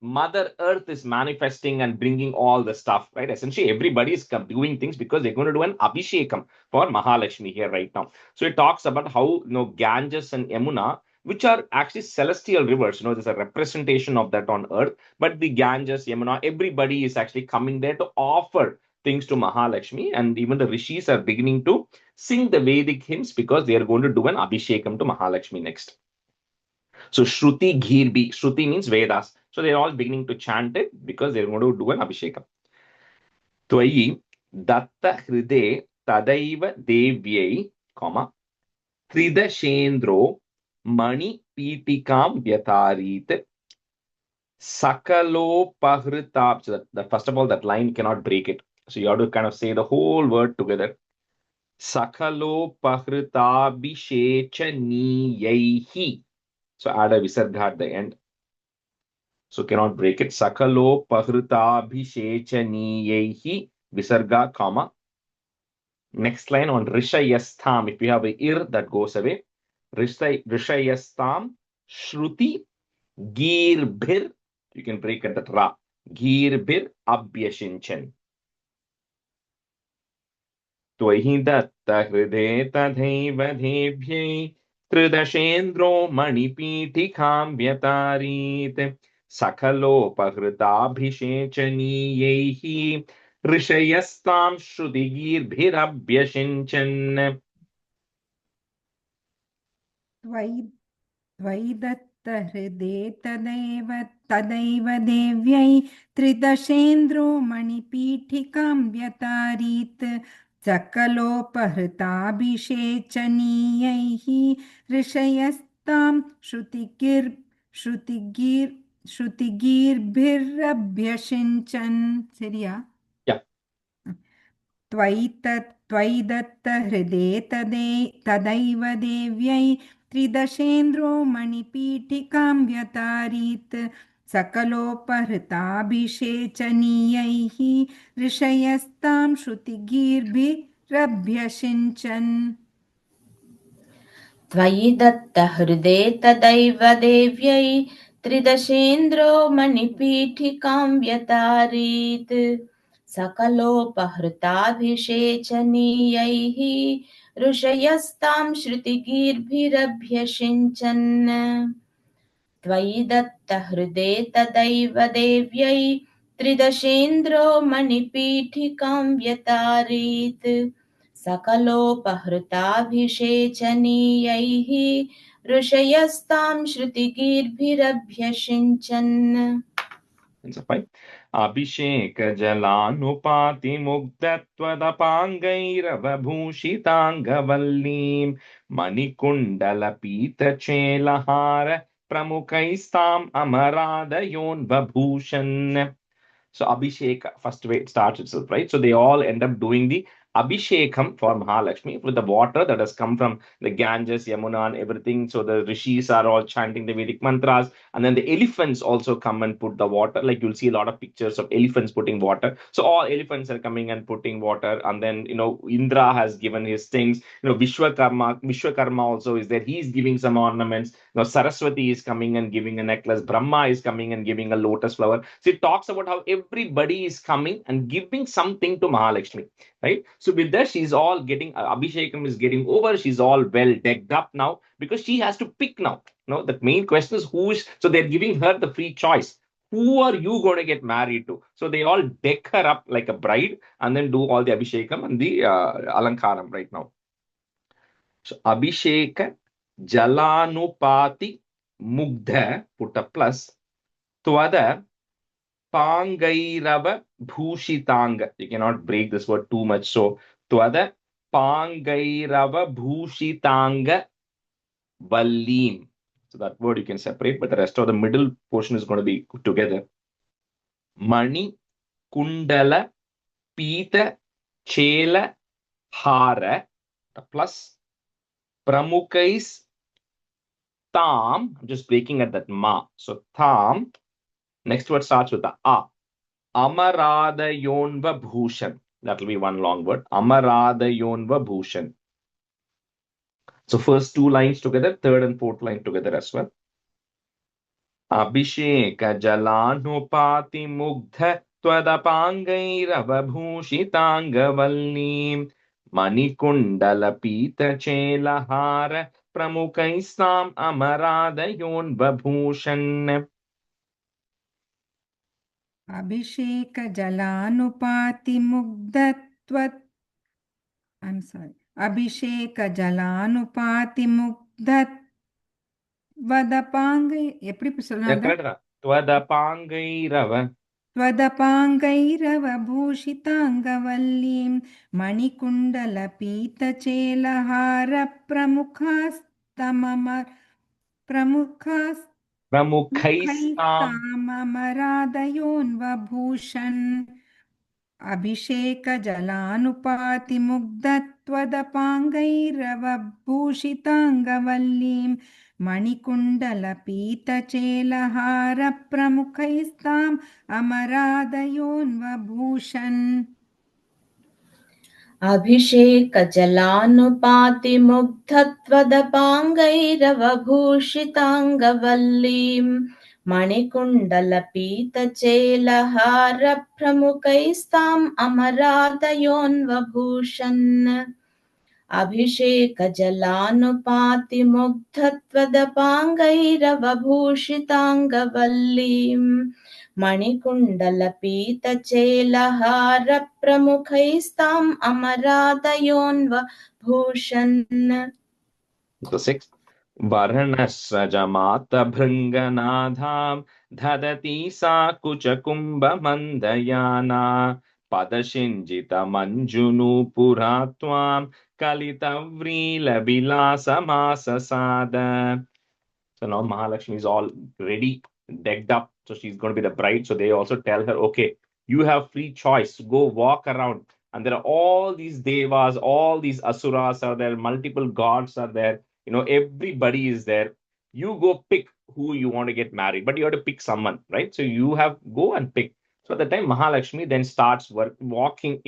Mother Earth is manifesting and bringing all the stuff, right? Essentially, everybody is doing things because they're going to do an Abhishekam for Mahalakshmi here right now. So it talks about how, Ganges and Yamuna, which are actually celestial rivers, there's a representation of that on earth, but the Ganges, Yamuna, everybody is actually coming there to offer things to Mahalakshmi, and even the rishis are beginning to sing the Vedic hymns because they are going to do an Abhishekam to Mahalakshmi next. So Shruti Ghirbi, Shruti means Vedas. So they're all beginning to chant it because they're going to do an Abhishekam. Tvayi Datta Hride Tadaiva Devyai, Tridashendro Mani Pitikam Vyatarit Sakalopahrita. So that first of all, that line cannot break it. So you have to kind of say the whole word together. Sakalopahrtabhishechaniyaihi. So add a visarga at the end. So cannot break it. Sakalopahrtabhishechaniyaihi. Visarga, comma. Next line on Rishayastham. If you have a ir, that goes away. Rishayastham Shruti Girbhir. You can break at that ra. Girbhir Abhyashinchan. Tvahi datta hride tadhaiva devyai Tridashendro Manipitikam Vyatarit Sakalopahrtabhishechaniyaihi Rishayastam Shrutigirabhyashinchan. त्वयि दत्तहृदे तदैव देव्यै त्रिदशेन्द्रो मणिपीठिकां व्यतारीत् सकलोपहृताभिषेचनीयैः ऋषयस्तां श्रुतिगीर्भिरभ्यषिञ्चन्. சரியா? Yeah. त्वयि दत्तहृदे तदैव देव्यै त्रिदशेन्द्रो मणिपीठिकां व्यतारीत् सकलोपहृताभिषेचनीयैः ऋषयस्तां श्रुतिगीर्भिरभ्यषिञ्चन्. त्वयि दत्तहृदे तदैव देव्यै त्रिदशेन्द्रो मणिपीठिकां व्यतारीत् सकलोपहृताभिषेचनीयैः ऋषयस्तां श्रुतिगीर्भिरभ्यषिञ्चन्. त्वयि दत्तहृदे तदैव देव्यै त्रिदशेन्द्रो मणिपीठिकां व्यतारीत् सकलोपहृताभिषेचनीयैः ऋषयस्तां श्रुतिगीर्भिरभ्यषिञ्चन्. Abhishek Jalanupati Mugdattvadapangairabhushitangavallim Manikundala Pita Chelahara Pramukaistam Amaradayon Babhushan. So Abhishek, first way it starts itself, right? So they all end up doing the Abhishekam for Mahalakshmi with the water that has come from the Ganges, Yamuna, and everything. So the rishis are all chanting the Vedic mantras, and then the elephants also come and put the water. Like you'll see a lot of pictures of elephants putting water. So all elephants are coming and putting water, and then Indra has given his things. Vishwakarma also is there. He's giving some ornaments. Saraswati is coming and giving a necklace. Brahma is coming and giving a lotus flower. So it talks about how everybody is coming and giving something to Mahalakshmi, right? So with that, she's all getting, Abhishekam is getting over. She's all well decked up now because she has to pick now. The main question is who is, so they're giving her the free choice. Who are you going to get married to? So they all deck her up like a bride and then do all the Abhishekam and the Alankaram right now. So Abhisheka Jalanupati Mugdha, put a plus, Tvada Pangairava Bhushitanga. You cannot break this word too much. So Tvada Pangairava Bhushitanga Vallim. So that word you can separate, but the rest of the middle portion is going to be together. Mani Kundala Pita Chela Hara plus Pramukais Tam. I'm just breaking at that ma. So Tam. Next word starts with the A. Amaradayonva Bhushan. That will be one long word. Amaradayonva Bhushan. So first two lines together, third and fourth line together as well. अभिषेकजलानुपातिमुग्ध त्वदपाङ्गैरवभूषिताङ्गवल्लीं मणिकुण्डलपीतचेलहार प्रमुखैस्ताम् अमरादयोन्बभूषन् अभिषेकजलानुपातिमुग्धत्वत् I'm sorry. अभिषेकजलानुपातिमुग्धत्वदपाङ्गै எப்படி சொன்னாங்க त्वदपाङ्गैरव त्वदपाङ्गैरवभूषिताङ्गवल्लीं प्रमुखैस्ताम् प्रमुखैस्ताममरादयोन्वभूषन् अभिषेकजलानुपातिमुग्धत्वदपाङ्गैरवभूषिताङ्गवल्लीं मणिकुण्डलपीतचेलहारप्रमुखैस्ताम् अमरादयोन्वभूषन् अभिषेकजलानुपातिमुग्धत्वदपाङ्गैरवभूषिताङ्गवल्लीं मणिकुण्डलपीतचेलहारप्रमुखैस्ताम् अमरादयोन्वभूषन् अभिषेकजलानुपातिमुग्धत्वदपाङ्गैरवभूषिताङ्गवल्लीं मणिकुण्डलपीतचेलहारप्रमुखैस्ताम् अमरादयोन्वभूषन् The sixth. वर्णस्रजमातभृङ्गनाधां ददति सा कुचकुम्भमन्दयाना पदशिञ्जितमञ्जुनूपुरा त्वां कलितव्रीलविलासमाससाद. So now Mahalakshmi is all ready, decked up. So she's going to be the bride. So they also tell her, okay, you have free choice. Go walk around. And there are all these devas, all these asuras are there, multiple gods are there. You know, everybody is there. You go pick who you want to get married, but you have to pick someone, right? So you have go and pick. So at the time, Mahalakshmi then starts walking,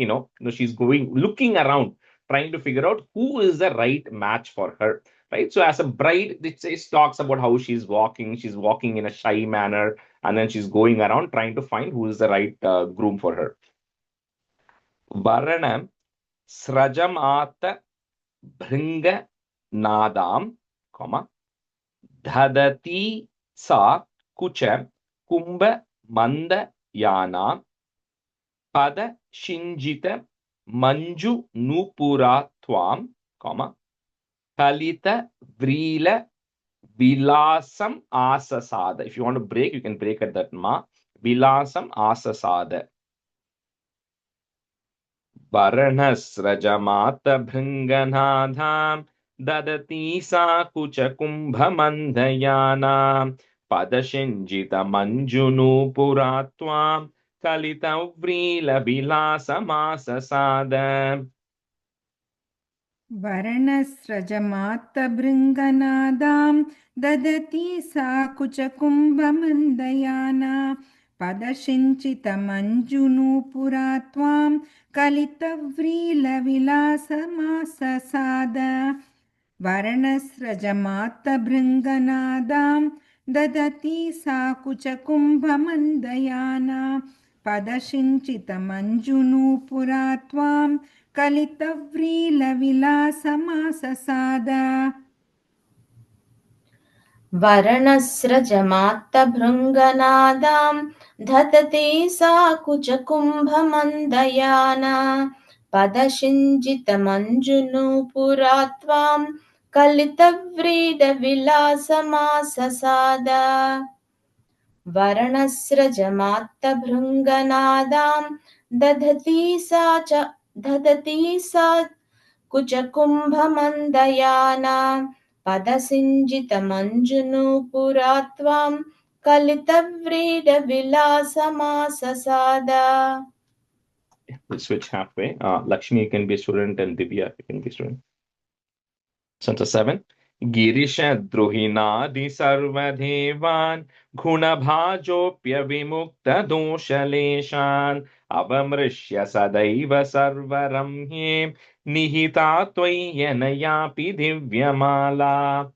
she's going, looking around, trying to figure out who is the right match for her. Right. So as a bride, it says talks about how she's walking. She's walking in a shy manner, and then she's going around trying to find who is the right groom for her. Varanam srajamata bhringa nadam, comma, dhadati sa kucha kumbha manda yana pada shinjita manju nupura tvam, comma, Kalita Vrila Vilasam Asasada. If you want to break, you can break at that ma. Vilasam Asasada. Varanas Rajamata Bhringanadham Dadati Sa Kucha Kumbha Mandayana Padashinjita Manjunu Puratvam Kalita Vrila Vilasam Asasada. वर्णस्रजमातभृङ्गनादां ददति सा कुचकुम्भमन्दयाना पदशिञ्चितमञ्जुनूपुरा त्वां कलितव्रीलविलासमाससाद वर्णस्रजमातभृङ्गनादां ददति सा कुचकुम्भमन्दयाना पदशिञ्चितमञ्जुनूपुरा त्वां कलितव्रीलविलासमाससाद वर्णस्रजमात्तभृङ्गनादां धतति सा कुचकुम्भमन्दयाना पदशिञ्जितमञ्जुनूपुरा त्वां कलितव्रीडविलासमाससाद वर्णस्रजमात्तभृङ्गनादां दधति सा कुचकुम्भमन्दयाना पदसिञ्जितमञ्जुनूपुरा त्वां कलितव्रीडविलासमाससाद. We'll switch halfway. Lakshmi, you can be a student, and Divya, you can be a student. Stanza 7. Girisha Druhinadi Sarvadevan Gunabhajopya Vimukta Doshaleshan Avamrishya Sadaiva Sarvaramhye Nihita Tvayanayapi Divyamala.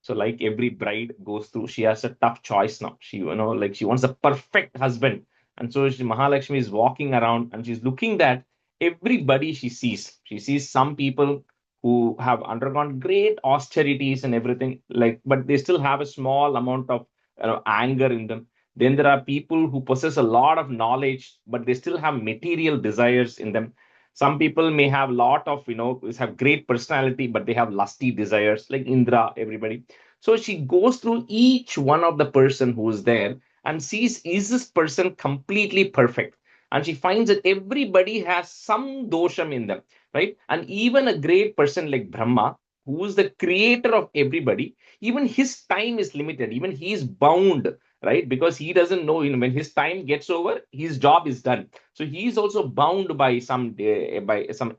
So like every bride goes through, she has a tough choice now. She, like she wants a perfect husband. And so Mahalakshmi is walking around and she's looking at everybody she sees. She sees some people who have undergone great austerities and everything, like, but they still have a small amount of anger in them. Then there are people who possess a lot of knowledge, but they still have material desires in them. Some people may have a lot of, have great personality, but they have lusty desires, like Indra, everybody. So she goes through each one of the person who is there and sees, is this person completely perfect? And she finds that everybody has some dosham in them, right? And even a great person like Brahma, who is the creator of everybody, even his time is limited. Even he is bound, right? Because he doesn't know, when his time gets over, his job is done. So he is also bound by some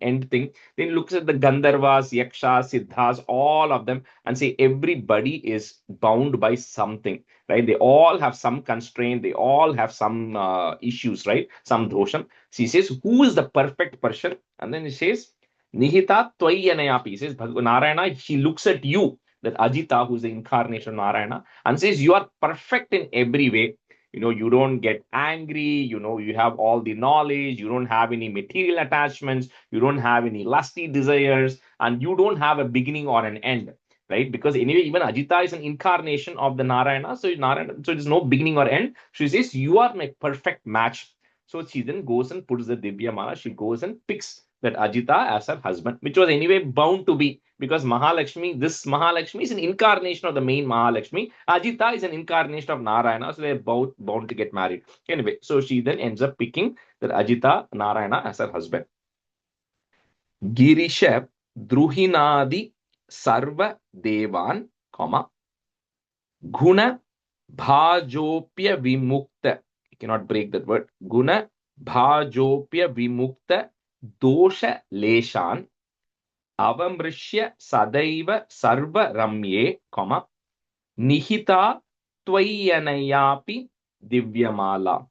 end thing. Then looks at the Gandharvas, Yakshas, Siddhas, all of them, and say everybody is bound by something, right? They all have some constraint. They all have some issues, right? Some dosham. She says, who is the perfect person? And then he says, Nihita Tvayanayapi. He says, Narayana, he looks at you, that Ajita, who's the incarnation of Narayana, and says, you are perfect in every way. You don't get angry, you have all the knowledge, you don't have any material attachments, you don't have any lusty desires, and you don't have a beginning or an end, right? Because anyway, even Ajita is an incarnation of the Narayana, so there's no beginning or end. She says, you are my perfect match. So she then goes and puts the Divya Mala, she goes and picks that Ajita as her husband, which was anyway bound to be, because this Mahalakshmi is an incarnation of the main Mahalakshmi. Ajita is an incarnation of Narayana, so they're both bound to get married. Anyway, so she then ends up picking that Ajita Narayana as her husband. Girisha Druhinadi Sarva Devan, Guna Bhajopya Vimukta. You cannot break that word. Guna Bhajopya Vimukta Dosha Leshan Avamrishya Sadaiva Sarva Ramye, Nihita Tvayanayapi Divyamala.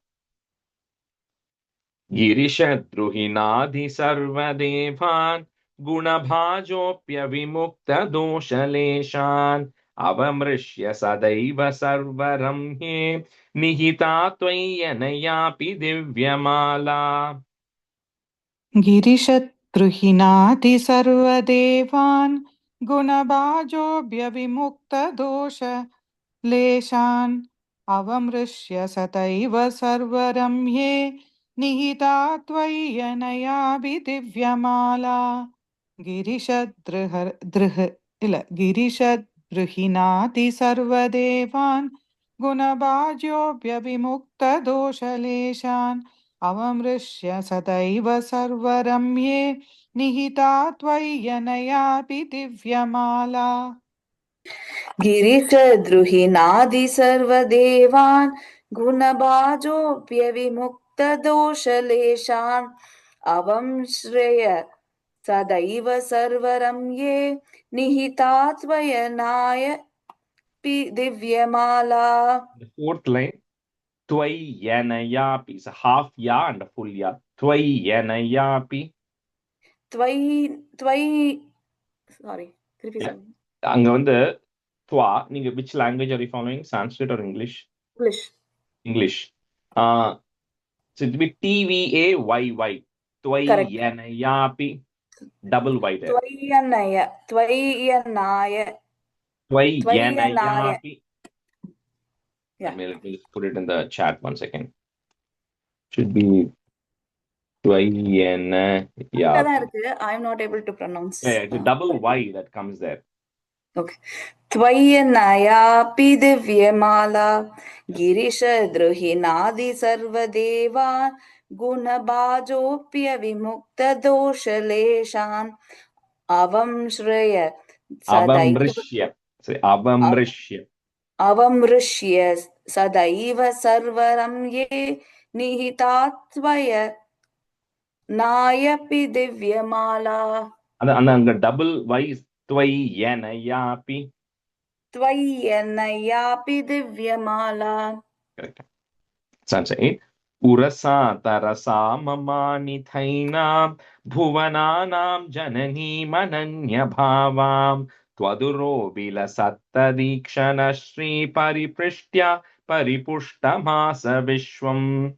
Girisha Druhinadi Sarva Devan Gunabhajopya Vimukta Dosha Leshan Avamrishya Sadaiva Sarva Ramye Nihita Tvayanayapi Divyamala. गिरिशत्रुहिनाति सर्वदेवान् गुणभाजोऽव्यविमुक्तदोष लेशान् अवमृश्य सतैव सर्वरम्ये निहिता त्वय्यनयाभिदिव्यमाला गिरिशद्रुहिनाति सर्वदेवान् गुणभाजोऽव्यविमुक्तदोषलेशान् अवमृश्य सदैव सर्वरम्ये निहिता त्वय्यनयापि दिव्यमाला गिरिशद्रुहिनादि सर्वदेवान् गुणभाजोऽप्यविमुक्तदोषलेशान् अवंश्रय सदैव सर्वरम्ये निहिता त्वयनायपि दिव्यमाला. The fourth line, Tvayanayapi, is a half ya and a full ya. Tvayanayapi. Sorry. Yeah. அங்க வந்து twa, நீங்க which language are you following? Sanskrit or English? English. So it will be TVAYY. Tvayanayapi. Double Y there. Tvayanayapi. Yeah. Let me just put it in the chat one second. Should be Tvayanayapi. I'm not able to pronounce. Yeah, it's a double Y that comes there. Okay. त्वय्यनयापि दिव्यमाला गिरिशद्रुहिनादि सर्वदेवान् गुणभाजोऽप्यविमुक्तदोषलेशान् अवंश्रय अवमृश्य सदैव सर्वरम्ये निहिता त्वयनायपि दिव्यमाला. And double Y is Tvayanayapi. Tvayanayapi divyamala. Correct. Stanza 8. Urasa tarasa mamani thainam bhuvananam janani mananya bhavam Twaduro vilasatta dikshana shri pariprishtya paripushtamasa vishwam.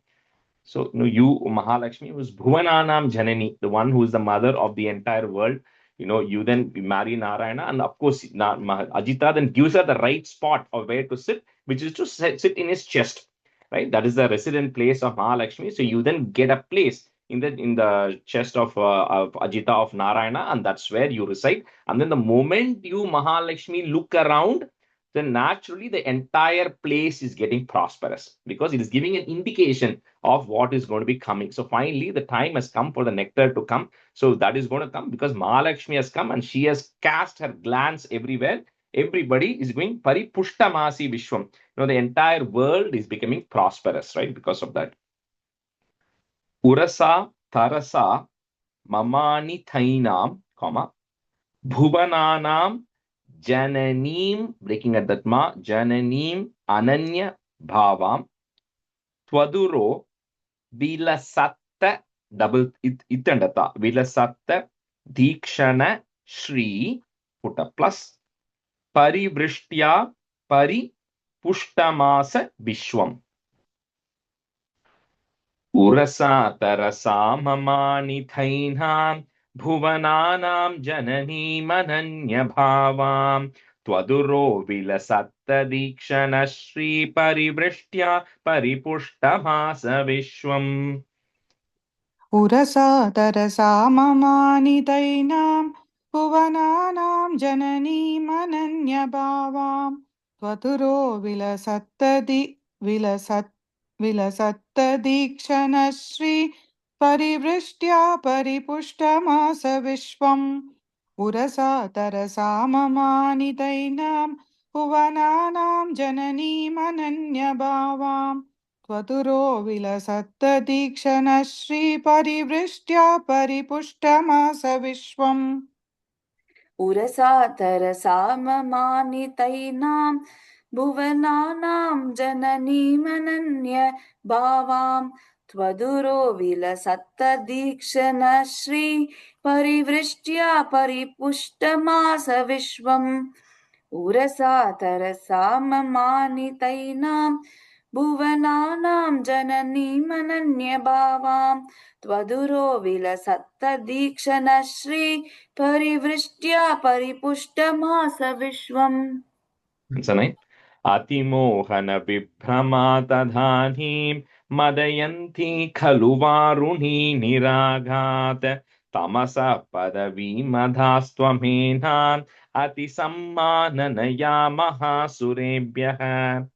So, you, Mahalakshmi, who's Bhuvananam Janani, the one who is the mother of the entire world, you then marry Narayana, and of course, Ajita then gives her the right spot of where to sit, which is to sit in his chest, right? That is the resident place of Mahalakshmi. So, you then get a place in the chest of Ajita of Narayana, and that's where you reside. And then the moment you, Mahalakshmi, look around, then naturally the entire place is getting prosperous because it is giving an indication of what is going to be coming. So finally, the time has come for the nectar to come. So that is going to come because Mahalakshmi has come and she has cast her glance everywhere. Everybody is going paripushtamasi vishwam. The entire world is becoming prosperous, right? Because of that. Urasa tarasa mamani thainam, bhuvananam jananim, breaking at that ma, jananim ananya bhavam, twaduro vilasatta, double itandata, vilasatta dikshana shri, put a plus, parivrishtya paripustamasa vishwam. Urasa tarasa mamani thainam bhuvananam janani mananya bhavam twaduro vilasatta dikshana shri parivrishtya paripustamasa vishwam. Urasa tarasa mamanidainam bhuvananam janani mananya bhavam tvaturo vilasatta dikshana shri parivrishtya paripushtamasa vishwam. Urasa tarasa mamanidainam bhuvananam janani mananya bhavam Tvaturo vilasatta dikshana shri parivrishtya paripushtamasa vishwam. Urasa tarasa mamanidainam bhuvananam janani mananya bhavam Twaduro vilasatta dikshana shri parivrishtya paripushtamasa vishwam. Urasa tarasa mamanidainam bhuvananam janani mananya bhavam Twaduro vilasatta dikshana shri parivrishtya paripushtamasa vishwam. Atimohana vibhrama tadhanim madayanti khalu varuni niraghat tamasa padavi madhastvamenan ati sammananaya mahasurebhyah.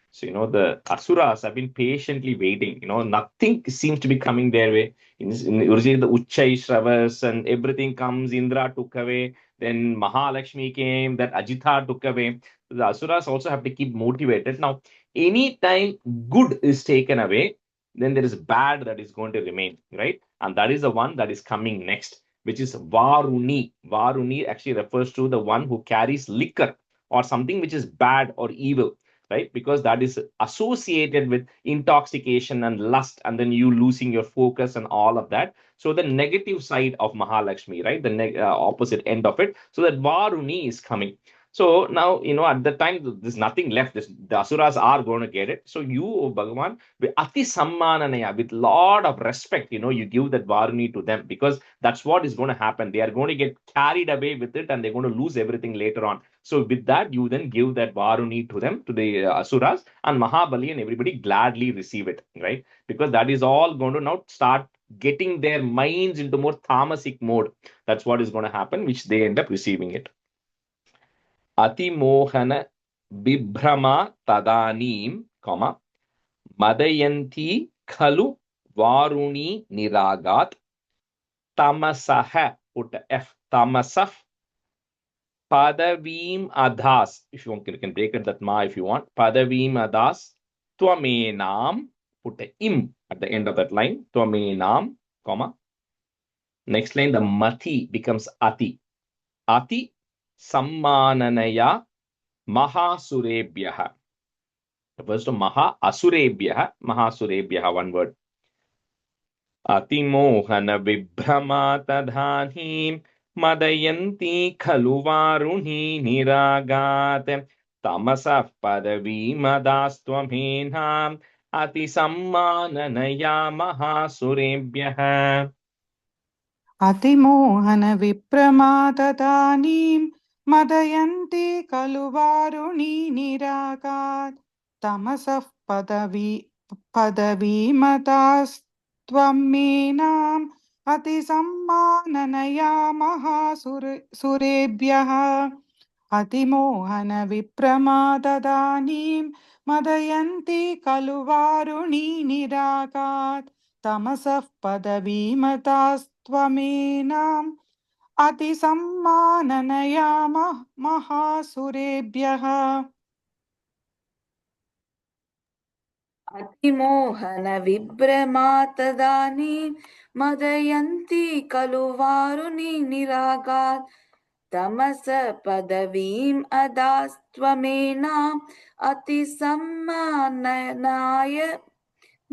So, the Asuras have been patiently waiting. Nothing seems to be coming their way. Originally, the Uchchai Shravas and everything comes. Indra took away. Then Mahalakshmi came. That Ajitha took away. The Asuras also have to keep motivated. Now, anytime good is taken away, then there is bad that is going to remain, right? And that is the one that is coming next, which is Varuni. Varuni actually refers to the one who carries liquor or something which is bad or evil, right? Because that is associated with intoxication and lust, and then you losing your focus and all of that. So the negative side of Mahalakshmi, right? The opposite end of it. So that Varuni is coming. So now, at the time, there's nothing left. The Asuras are going to get it. So you, O Bhagavan, with Ati Sammananaya, with lot of respect, you give that Varuni to them, because that's what is going to happen. They are going to get carried away with it and they're going to lose everything later on. So with that, you then give that Varuni to them, to the Asuras, and Mahabali and everybody gladly receive it, right? Because that is all going to now start getting their minds into more tamasic mode. That's what is going to happen, which they end up receiving it. Atimohana bibhrama tadanim, madayanti khalu varuni niragat tamasaha, put F, tamasah padavim adhas. If you want, you can break it that ma if you want. Padavim adhas tvamenam, put a im at the end of that line. Tvamenam, next line, the mati becomes ati. Ati sammananaya mahasurebhyah. The first to maha asurebhyah, mahasurebhyah, one word. Atimohana vibhrama tadhanim मदयन्ती खलु वारुणी निरागात् तमसः पदवीमदास्त्वमेनाम् अतिसम्माननया महासुरेभ्यः अतिमोहनविप्रमाददानीं मदयन्ति खलु वारुणी निरागात् तमसः पदवीमतास्त्वमेनाम् अतिसम्माननया महासुरेभ्यः अतिमोहनविप्रमाददानीं मदयन्ति खलु वारुणी निरागात् तमसः पदवीमतास्त्वमेनाम् अतिसम्माननया महासुरेभ्यः अतिमोहनविभ्रमातदानीं मदयन्ति खलु वारुणी निरागात् तमस पदवीम् अदास्त्वमेनाम् अतिसम्माननाय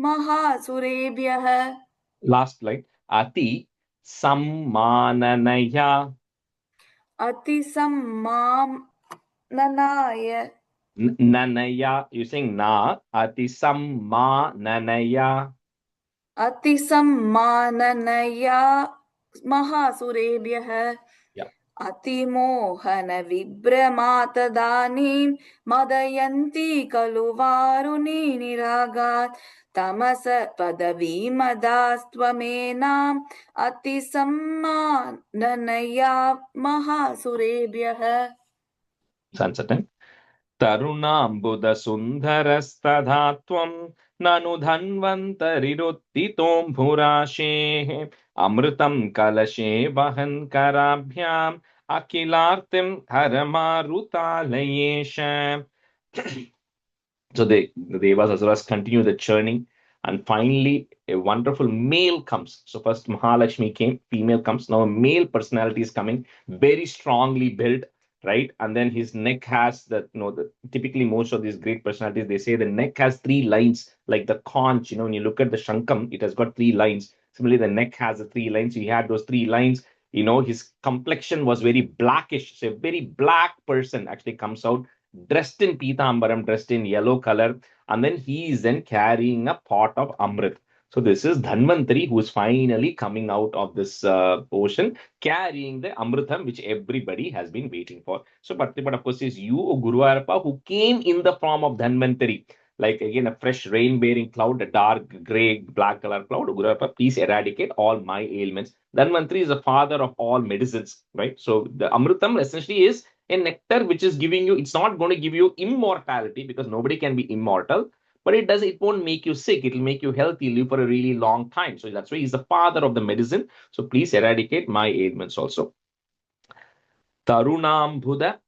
महासुरेभ्यः Last line. Ati sammananaya. अतिसम्माननाय Nanaya. You're saying na. Ati sammananaya. अतिसम्माननया महासुरेभ्यः Yeah. अतिमोहनविभ्रमातदानीं मदयन्ति खलु वारुणी निरागात् तमस पदवीमदास्त्वमेनाम् अतिसम्माननया महासुरेभ्यः Sunset. तरुणाम्बुदसुन्दरस्तथा त्वं ननु धन्वन्तरिरुत्थितोऽम्भुराशेः अमृतं कलशे वहन् कराभ्याम् अखिलार्तिं हरमारुतालयेश. So the Devas Asuras continue the churning, and finally a wonderful male comes. So first Mahalakshmi came, female comes. Now a male personality is coming, very strongly built, right? And then his neck has that, typically most of these great personalities, they say the neck has 3 lines, like the conch, when you look at the Shankam, it has got 3 lines. Similarly, the neck has the 3 lines. He had those 3 lines. His complexion was very blackish. So a very black person actually comes out, dressed in Pitambaram, dressed in yellow color, and then he is then carrying a pot of Amrit. So this is Dhanvantari, who is finally coming out of this ocean, carrying the Amritam, which everybody has been waiting for. So, but of course, is you, O Guru Arapa, who came in the form of Dhanvantari, like again a fresh rain-bearing cloud, a dark gray, black color cloud. O Guru Arapa, please eradicate all my ailments. Dhanvantari is the father of all medicines, right? So the Amritam essentially is a nectar which is giving you, it's not going to give you immortality because nobody can be immortal, but it won't make you sick. It will make you healthy, live for a really long time. So that's why he's the father of the medicine. So please eradicate my ailments also. Tarunambhuda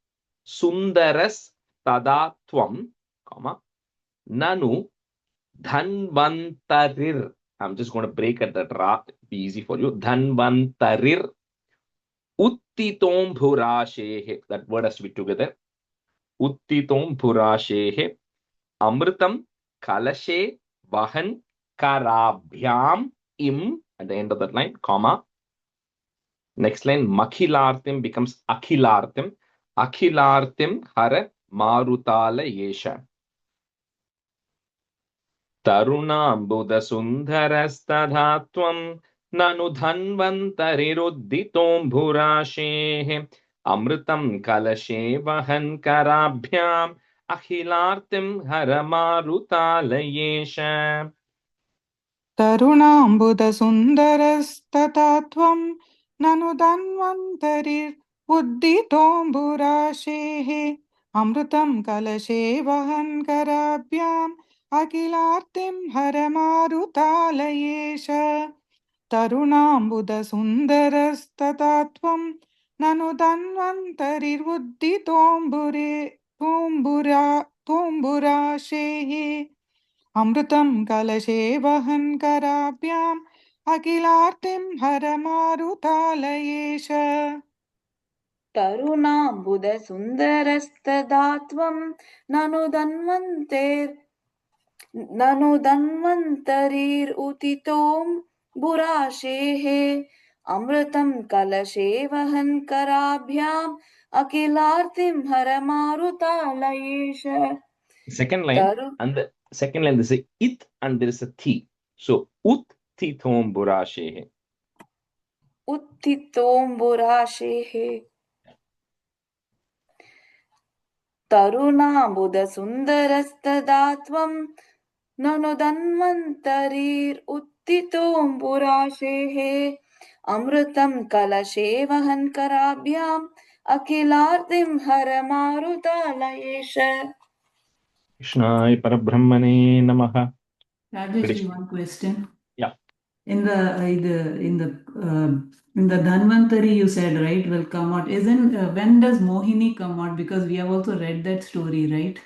sundaras tadatvam, nanu dhanvantarir. I'm just going to break at that ra, be easy for you. Dhanvantarir Uttitombhurashehe. That word has to be together. Uttitombhurashehe. Amritam kalashe vahan karabhyam im. At the end of that line, comma. Next line, makhilartim becomes akhilartim. Akhilartim hara marutala yesha. Tarunambuda sundarastadhatvam nanu dhanvantariruddhitombhurashehe amritam kalashe vahan karabhyam akhilartim haramarutalayesha. तरुणाम्बुदसुन्दरस्तथा त्वं ननु धन्वन्तरिर्उद्दितोऽम्बुराशेः अमृतं कलशे वहन् कराभ्याम् अखिलार्तिं हरमारुतालयेश तरुणाम्बुदसुन्दरस्तथा त्वं ननु धन्वन्तरिर्उद्दितोऽम्बुराशेः अमृतं कलशे वहन् कराभ्याम् अखिलार्तिं हरमारुतालयेश तरुणाम्बुदसुन्दरस्तदा त्वं ननु धन्वन्तरिरुदितोऽम्बुराशेः अमृतं कलशे वहन् कराभ्याम् अखिलार्तिं हरमारुतालयेश Second line, तरु and the second line there's a it and there is a thi. So ut thithom burashe. उत्थितोऽम्बुराशेः तरुणाम्बुदसुन्दरस्तदा त्वं ननु धन्वन्तरीर्उत्थितोऽम्बुराशेः अमृतं कलशे वहन् कराभ्याम् अखिलार्तिं हरमारुतालयेश. Krishnaya Parabrahmane Namaha. Rajesh, one question. Yeah. In the Dhanvantari you said, right, will come out. Isn't when does Mohini come out? Because we have also read that story, right?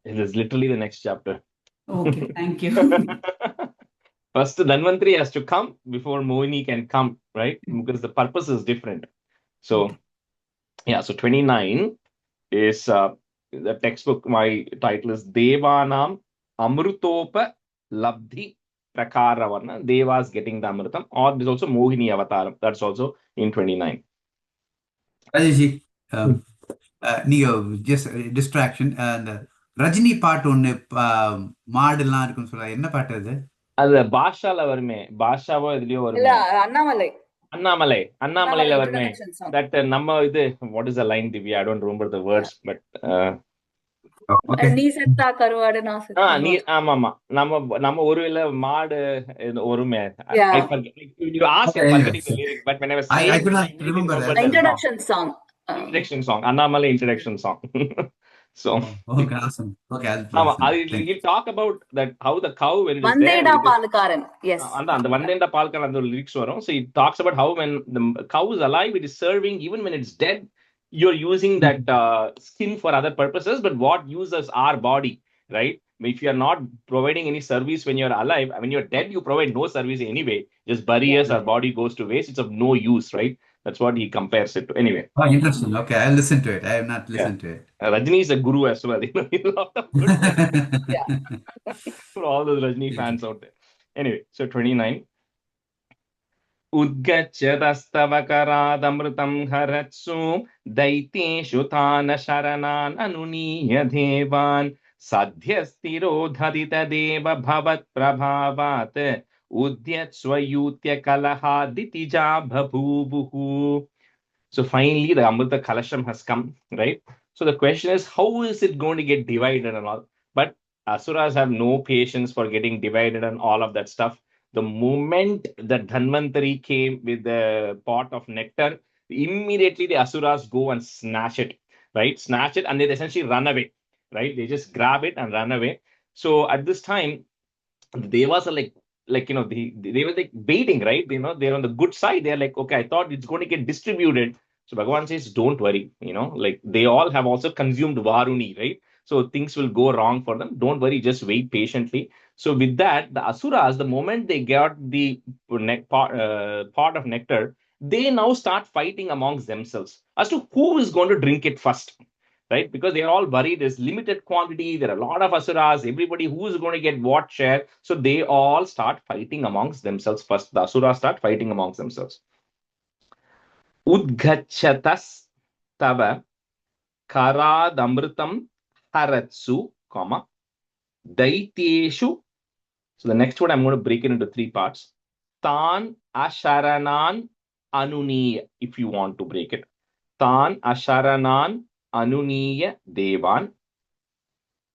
It is literally the next chapter. Okay, thank you. First, Dhanvantari has to come before Mohini can come, right? Because the purpose is different. So, yeah, so 29 is the textbook. My title is Devanam Amrutopa Labdhi Prakaravarna. Devas getting the Amrutam. Or there's also Mohini Avataram. That's also in 29. ராஜேஷி நீங்க just distraction அந்த ரஜினி பாட்டு ஒண்ணு மாடுலாம் இருக்குன்னு சொல்ல என்ன பாட்டு அது? அது பாஷால வருமே, பாஷாவோ இதுலயோ இல்ல வருமே, அண்ணாமலை அண்ணாமலையில வருமே. introduction song. That நம்ம இது what is the line, Divya? I don't remember the words, but Okay. நீ செத்தா கருவாடு நான் செத்தா நீ ஆமாமா நம்ம ஒருவேளை மாடு ஒருமே. Yeah. I forget. You asked Okay, forgetting yes. the lyric, but when I was I saying, could not I immediately remember that. remembered the song. introduction song. Introduction song. Annamala introduction song. So Okay, awesome. Okay, I'll listen. Thank he'll talk about that how the cow when it is there. வந்தேடா பாலுக்காரன். Yes. அந்த வந்தேண்டா பால்காரன் அந்த lyrics வரும். So it talks about how when the cow is alive, it is serving. Even when it's dead, you're using that skin for other purposes. But what uses our body, right? If you are not providing any service when you're alive, when you're dead, you provide no service anyway. Just bury us, our body goes to waste. It's of no use, right? That's what he compares it to. Anyway. Oh, interesting. Okay, I'll listen to it. I have not listened to it. Rajini is a guru as well. You know, a lot of good for all those Rajini fans out there. Anyway, so 29. Udgachyatastavakarādamrutam haratsu daiteshu tāna sharanan anuniya devan sadhyastirodhadita deva bhavat prabhavat udyatsvayutya kalahaditija bhabhubuhu. So finally, the Amrita Kalasham has come, right? So the question is, how is it going to get divided and all? But Asuras have no patience for getting divided and all of that stuff. The moment that Dhanvantari came with the pot of nectar, immediately the Asuras go and snatch it, right? Snatch it and they essentially run away, right? They just grab it and run away. So at this time, the Devas are like, you know, they were like waiting, right? You know, they're on the good side. They're like, okay, I thought it's going to get distributed. So Bhagavan says, don't worry, you know, like they all have also consumed Varuni, right? So things will go wrong for them. Don't worry, just wait patiently. So with that, the Asuras, the moment they got the pot of nectar, they now start fighting amongst themselves as to who is going to drink it first. Right? Because they are all worried. There's limited quantity. There are a lot of Asuras. Everybody who is going to get what share. So they all start fighting amongst themselves first. The Asuras start fighting amongst themselves. Udgachatas tava karadamritam haratsu, comma, daityeshu. So the next word I'm going to break it into three parts. Tan asharanan anuniya, if you want to break it. Tan asharanan anuniya devan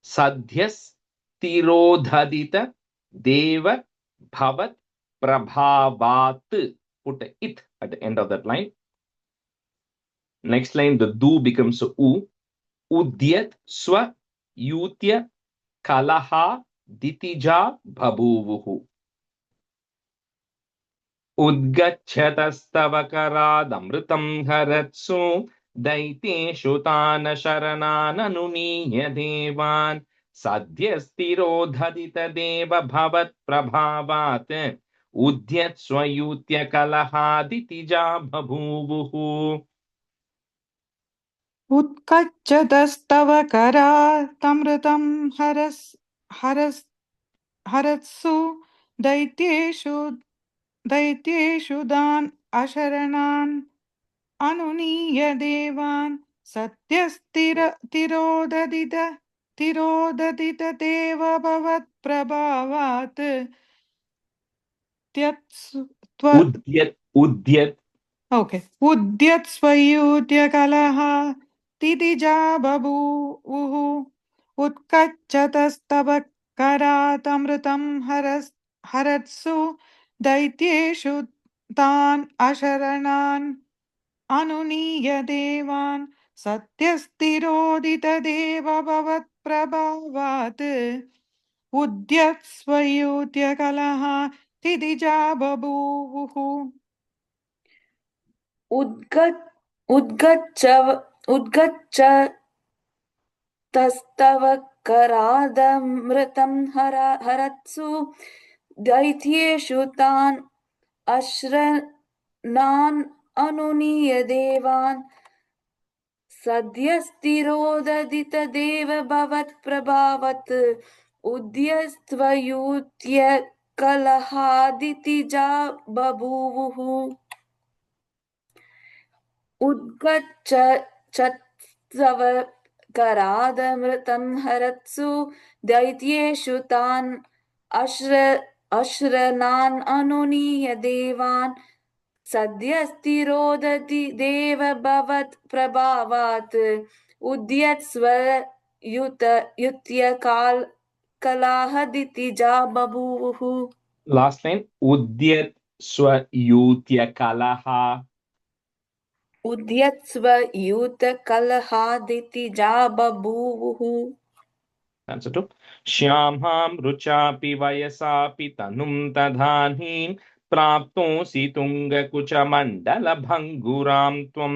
sadhyas tirodhadita deva bhavat prabhavat. Put it at the end of that line. Next line, the du becomes a u. Udyat swa yutya kalaha ditija bhabuvuhu. Udgachyatastavakarādamritam haratsu daiteshu tāna sharanānanuniya devan sadhyastirodhadita deva bhavat prabhavat udyat swayutya kalahaditija bhabhuvuhu. उत्कच्छतस्तव करात् हरत्सु दैत्येषु अशरणान् अनुनीय देवान् तिरोददित देव भवत्प्रभावात् उद्यत्स्वयूत्य कलह तितिजा बभूवुः उत्कच्छतस्तव करातमृतं हरत्सु दैत्येषु तान् अशरणान् अनुनीय देवान् सत्यस्तिरोदितदेव भवत्प्रभावात् उद्यत्स्वयूत्य कलह तितिजा बभूवुः उद्गच्छतस्तव करादमृतं हरत्सु दैत्येषु तान् अश्रनान् अनुनीय देवान् सद्यस्तिरोददितदेव भवत्प्रभावत् उद्यस्त्वयूत्य कलहादितिजा बभूवुः उद्गच्छतस्तव करादमृतं हरत्सु दैत्येषु तान् अश्रनान् अनुनीय देवान् सद्यस्तिरोदति देव भवत्प्रभावात् उद्यत्स्वयुत्य कलहदितिजा बभूवुः. Last line. Udyat-swayutya kalaha. उद्यत्स्वयूत्य कलहादितिजा बभूवुः. Answer to Shyamham ruchapi vayasapi tanum tadhanhim praptosi tunga kucha mandala bhanguram tvam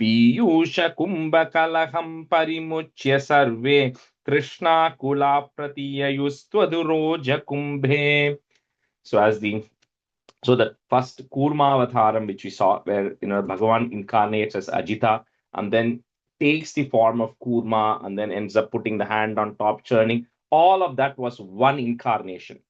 piyusha kumbha kalaham parimuchya sarve Krishna kula pratiyayustvaduroja kumbhe. So the first Kurma Avataram which we saw, where Bhagavan incarnates as Ajita and then takes the form of Kurma and then ends up putting the hand on top, churning. All of that was one incarnation.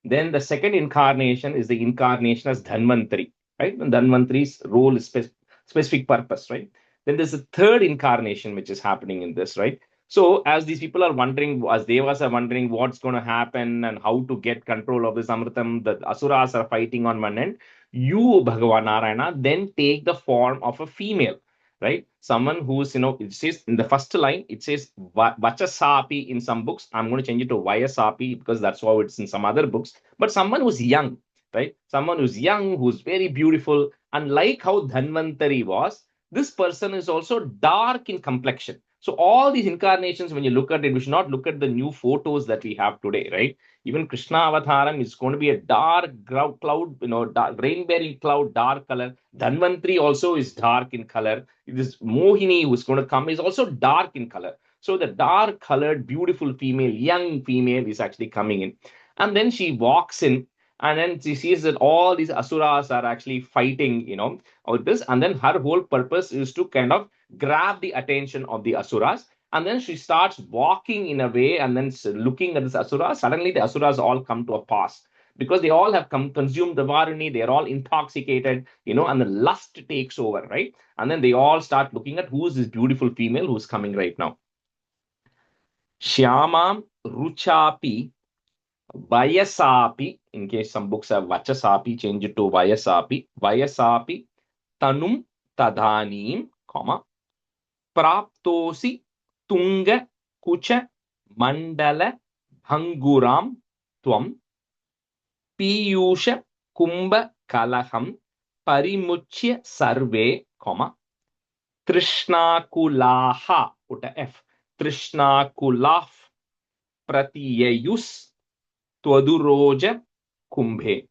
Then the second incarnation is the incarnation as Dhanvantari, right? And Dhanvantari's role is specific purpose, right? Then there's a third incarnation which is happening in this, right? So as these people are wondering, as Devas are wondering what's going to happen and how to get control of this Amritam, the Asuras are fighting on one end. You, Bhagavan Narayana, then take the form of a female, right? Someone who's, it says in the first line, it says Vachasapi in some books. I'm going to change it to Vayasapi because that's how it's in some other books. But someone who's young, right? Someone who's young, who's very beautiful. And like how Dhanvantari was, this person is also dark in complexion. So all these incarnations, when you look at it, we should not look at the new photos that we have today, right? Even Krishna Avataram is going to be a dark cloud, rain-bearing cloud, dark color. Dhanvantari also is dark in color. This Mohini who is going to come is also dark in color. So the dark-colored, beautiful female, young female is actually coming in. And then she walks in, and then she sees that all these asuras are actually fighting, with this. And then her whole purpose is to kind of grab the attention of the asuras. And then she starts walking in a way and then looking at this asura. Suddenly the asuras all come to a pause because they all have consumed the Varuni. They're all intoxicated, and the lust takes over, right? And then they all start looking at who's this beautiful female who's coming right now. Shyamam ruchapi vayasapi, in case some books have vachasapi, change it to vayasapi. Vayasapi tanum tadhanim, praptosi tunga kucha mandala bhanguram tvam piyusha kumbha kalaham parimuchya sarve, Trishnakulaha, put a F, Trishnakulaf pratiyayus tvaduroja kumbhe.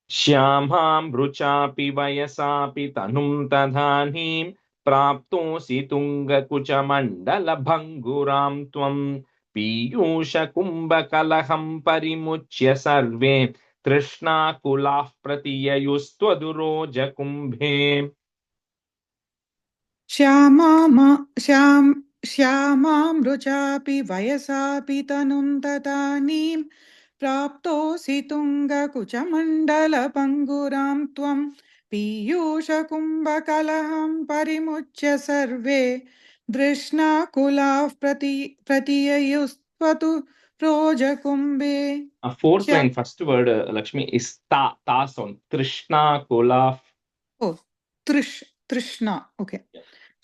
Shyamham ruchapi vayasapi tanum tadhanim praptosi tunga kucha mandala bhanguram tvam piyusha kumbha kalaham parimuchya sarve Trishnakulaf pratiyayus tvaduroja kumbhe. श्यामां रुचापि वयसापि तनुं तदानीं प्राप्तोऽसि तुङ्गकुचमण्डलपङ्गुरां त्वं पीयूषकुम्भकलहं परिमुच्य सर्वे दृष्णाकुलाः प्रतिययुस्त्वतु रोजकुम्भे Fourth line, first word, Lakshmi, is ta sound. Trishna Kola. Oh, Trishna. Okay.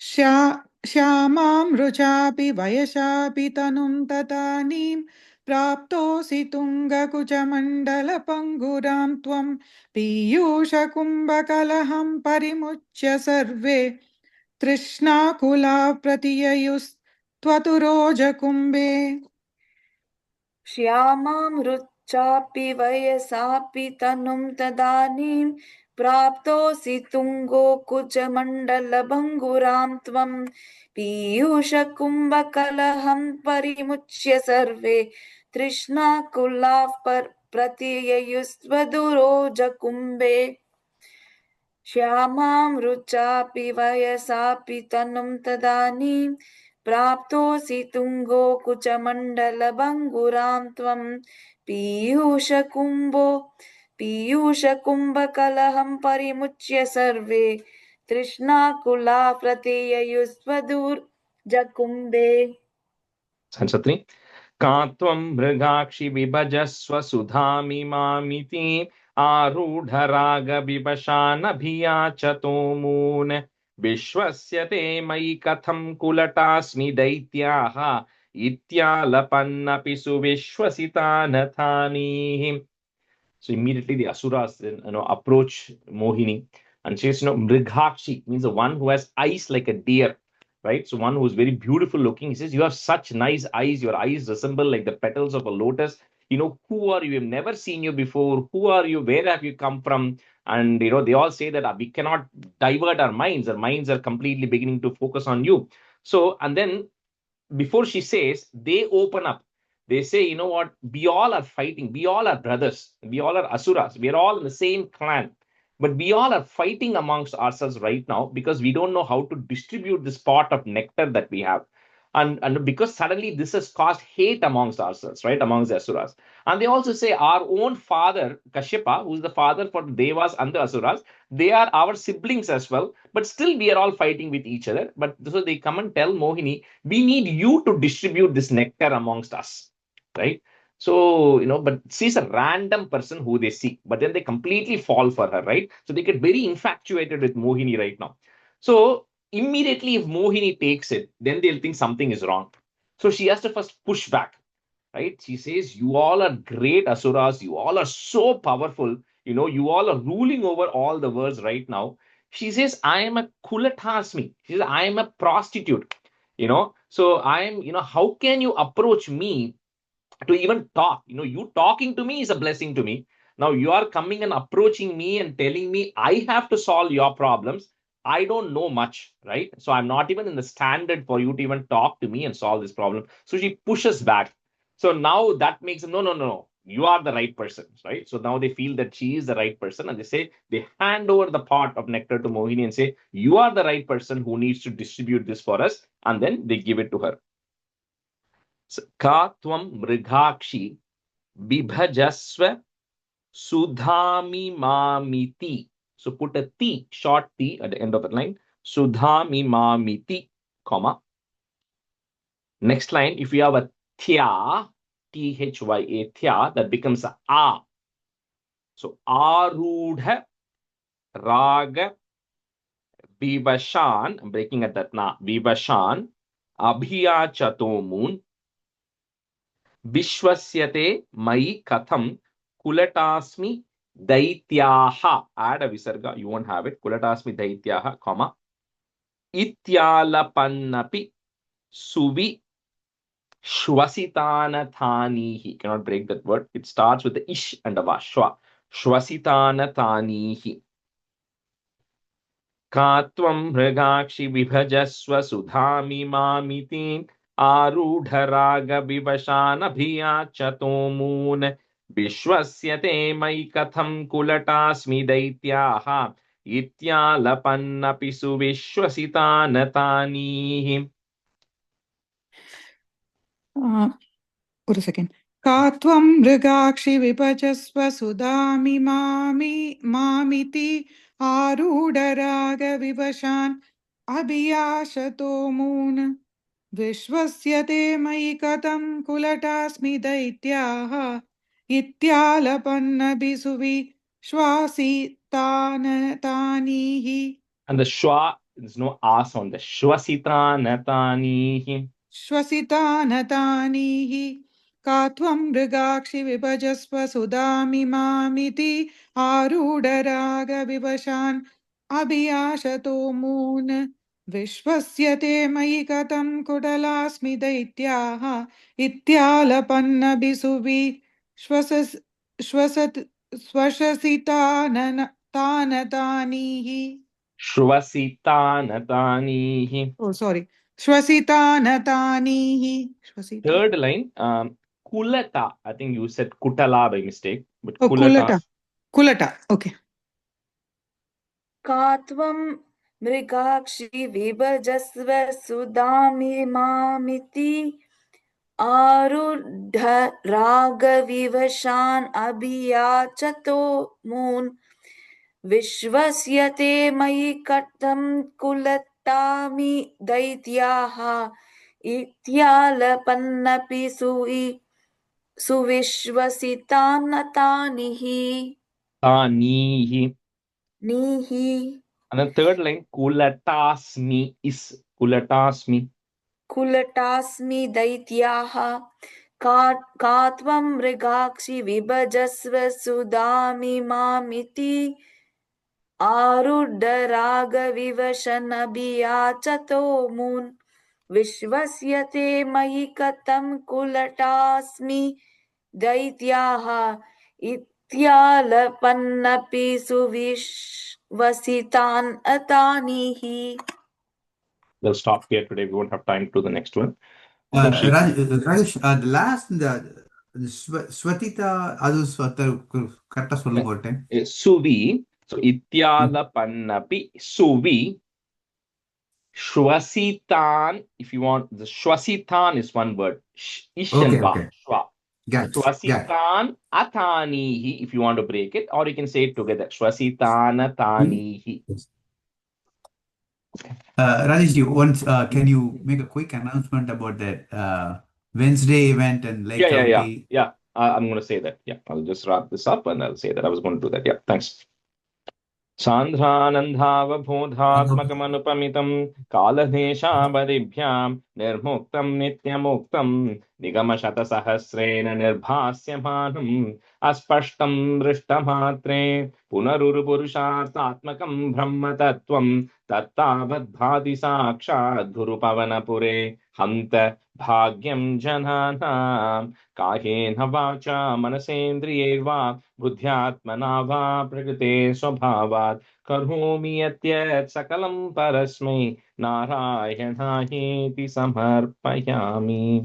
श्यामां रुचापि वयसापि तनुं तदानीं प्राप्तोऽसि तुङ्गकुचमण्डलपङ्गुरां त्वं पीयूषकुम्भकलहं परिमुच्य सर्वे तृष्णाकुलाः प्रतिययुस्त्वतु रोजकुम्भे श्यामां रुचापि वयसापि तनुं तदानीं प्राप्तोऽसि तुङ्गोकुचमण्डलभङ्गुरां त्वं पीयूषकुम्भकलहं परिमुच्य सर्वे तृष्णाकुलाः प्रतिययुस्त्वदुरोजकुम्भे श्यामां रुचापि वयसापि तनुं तदानीं प्राप्तोऽसि तुङ्गोकुचमण्डलभङ्गुरां त्वं पीयूषकुम्भकलहं परिमुच्य सर्वे तृष्णाकुला प्रतिययुस्त्वदुर्जकुम्भे Sansatri. Katvam mrigakshi vibhajasva sudhamimamiti आरूढराग विवशानभियाचतोमून् विश्वस्यते मयि कथं कुलटास्मि दैत्याः इत्यालपन्नपि सुविश्वसितानथानीः. So immediately the asuras then, approach Mohini and says, Mrigakshi means the one who has eyes like a deer, right? So one who is very beautiful looking. He says, you have such nice eyes. Your eyes resemble like the petals of a lotus. Who are you? We've never seen you before. Who are you? Where have you come from? And, they all say that we cannot divert our minds. Our minds are completely beginning to focus on you. So, and then before she says, they open up. They say, you know what? We all are fighting. We all are brothers. We all are asuras. We are all in the same clan. But we all are fighting amongst ourselves right now because we don't know how to distribute this pot of nectar that we have. And because suddenly this has caused hate amongst ourselves, right? Amongst the asuras. And they also say our own father, Kashyapa, who is the father for the devas and the asuras, they are our siblings as well. But still we are all fighting with each other. But so they come and tell Mohini, we need you to distribute this nectar amongst us, right? So, but she's a random person who they see, but then they completely fall for her, right? So they get very infatuated with Mohini right now. So immediately if Mohini takes it, then they'll think something is wrong. So she has to first push back, right? She says, you all are great asuras. You all are so powerful. You all are ruling over all the worlds right now. She says, I am a kulatasmi. She says, I am a prostitute. So I am, how can you approach me to even talk? You talking to me is a blessing to me. Now you are coming and approaching me and telling me I have to solve your problems. I don't know much, right? So I'm not even in the standard for you to even talk to me and solve this problem. So she pushes back. So now that makes them, no, you are the right person, right? So now they feel that she is the right person, and they hand over the pot of nectar to Mohini and say, you are the right person who needs to distribute this for us, and then they give it to her. Ka tvam mrigakshi bibhajasva sudhami mamiti. So put a T, short T at the end of the line. Sudhami mamiti, comma. Next line, if you have a thya, Thya, thya, that becomes a. So arudha raga vivashan, I'm breaking at that na, vivashan abhiyachatomun Vishwasyate mai katham kulatasmi daityaha. Add a visarga, you won't have it. Kulatasmi daityaha, comma. Ityalapannapi suvi shwasitanathanihi. Cannot break that word. It starts with the ish and a vashwa. Shwasitanathanihi. Katvam mrigakshi vibhajaswa sudhami mamiti आरूढराग विवशानभियाचतोमून् विश्वस्यते मयि कथं कुलटास्मि दैत्याः इत्यालपन्नपि सुविश्वसितानतानीः. Wait a second. का त्वं मृगाक्षि विभजस्व मामिति आरूढरागविवशान् अभियाशतो moon विश्वस्य ते मयि कथं कुलटास्मि दैत्याः इत्यालपन्नभिसुवि श्वासितानतानीः. And the shwa, there's no a sound. The shwasita natanihi. श्वसितानतानीः का त्वं मृगाक्षि विभजस्व मामिति आरूढरागविवशान् अभियाशतो मून् विश्वस्य ते मयि कथं कुटलास्मि दैत्याः इत्यालपन्नभिसुवि श्वसत् श्वशसितानतानीः. Shwasita natanihi. Oh, sorry. Shwasitanatanihi. Shwasita. Third line, kulata. I think you said kutala by mistake, but Oh, kulata. kulata. Kulata. Okay. का त्वं मृगाक्षि विभजस्व मामिति आरुढ रागविवशान् अभियाचतो moon विश्वस्य ते मयि कथं कुलतामि दैत्याः इत्यालपन्नपि सुविश्वसितानतानिः. Tanihi. Nihi. And the third line, kulatasmi is kulatasmi. कुलटास्मि दैत्याः का त्वं मृगाक्षि विभजस्व मामिति आरुढरागविवशनभियाचतो moon विश्वस्य ते मयि कथं कुलटास्मि दैत्याः इत्यालपन्नपि सुविश्वसितान् अतानिः. We'll stop here today. We won't have time to do the next one. So she- Rajesh, the last the Swatita adu correct sollu one time. Suvi. So ityala pannapi suvi. Shwasitan. If you want, the shwasitan is one word. Ish and Okay, va. okay. Shwa. Got it. Shwasitan atanihi. If you want to break it, or you can say it together. Shwasitan atanihi. Rajesh, once can you make a quick announcement about that Wednesday event in Lake County? Yeah. I'm going to say that. Yeah, I'll just wrap this up and I'll say that. I was going to do that. Yeah, thanks. सान्द्रानन्दावबोधात्मकमनुपमितं कालदेशावधिभ्यां निर्मुक्तं नित्यमुक्तं निगमशतसहस्रेण निर्भास्यमानम् अस्पष्टं दृष्टमात्रे पुनरुरुपुरुषार्थात्मकं ब्रह्मतत्त्वं तत्तावद्भाति साक्षात् गुरुपवनपुरे हन्त भाग्यं जनानां कायेन वाचा मनसेन्द्रियैर्वा बुद्ध्यात्मना वा प्रकृते स्वभावात् करोमि यत् सकलं परस्मै नारायणायेति समर्पयामि.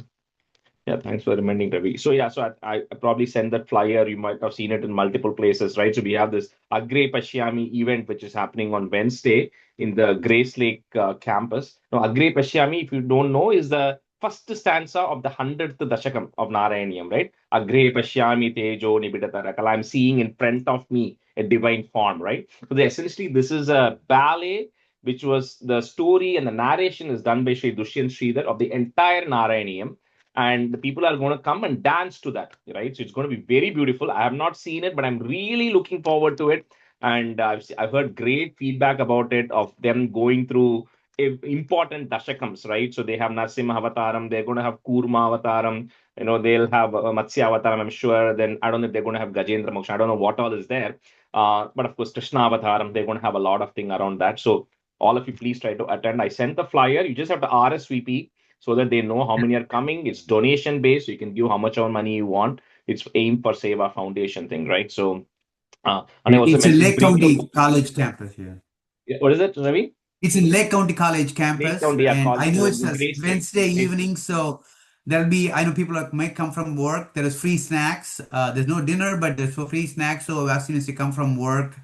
Yeah, thanks for reminding, Ravi. So yeah, so I probably sent that flyer. You might have seen it in multiple places, right? So we have this Agre Pashyami event, which is happening on Wednesday in the Grace Lake campus. Now, Agre Pashyami, if you don't know, is the first stanza of the 100th Dasakam of Narayaneeyam, right? Agre Pashyami Tejo Nibidatarakala. I'm seeing in front of me a divine form, right? So essentially, this is a ballet, which was the story and the narration is done by Sri Dushyant Sridhar of the entire Narayaneeyam. And the people are going to come and dance to that, right? So it's going to be very beautiful. I have not seen it, but I'm really looking forward to it. And I've heard great feedback about it, of them going through important dashakams, right? So they have Narsimha Avataram, they're going to have Kurma Avataram, they'll have Matsya Avataram, I'm sure. Then I don't know if they're going to have Gajendra Moksha. I don't know what all is there. But of course, Krishna Avataram, they're going to have a lot of things around that. So all of you, please try to attend. I sent the flyer. You just have to RSVP so that they know how many are coming. It's donation based. So you can give how much money you want. It's aimed for Seva Foundation thing, right? So, and I also It's in Lake bring County College campus here. Yeah, what is it, Ravi? It's in Lake County College campus. Lake County, yeah, and college, I know it's Grace a Lake. Wednesday evening, so there'll be, I know people might come from work. There is free snacks. There's no dinner, but there's free snacks. So as soon as you come from work,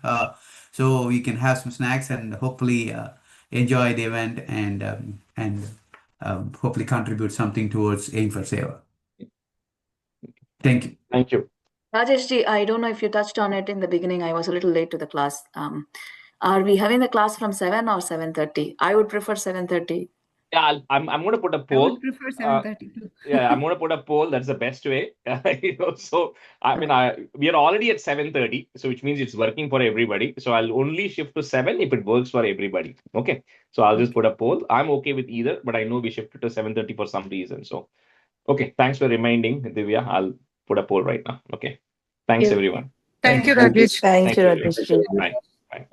so you can have some snacks and hopefully enjoy the event and hopefully contribute something towards Aim for Seva. Thank you. Thank you. Rajeshji, I don't know if you touched on it in the beginning. I was a little late to the class. Are we having the class from 7 or 7:30? I would prefer 7:30. Yeah, I'm going to put a I poll. would prefer 7:30 too. Yeah, I'm going to put a poll. That's the best way. So I mean, we are already at 7:30, so which means it's working for everybody. So I'll only shift to 7 if it works for everybody. Okay. So I'll just put a poll. I'm okay with either, but I know we shifted to 7:30 for some reason. So okay, thanks for reminding, Divya. I'll put a poll right now. Okay. Thanks, Yeah. everyone. Thank you, Thank you. Rajesh. Thank Thank you, you. Rajeshji. Bye.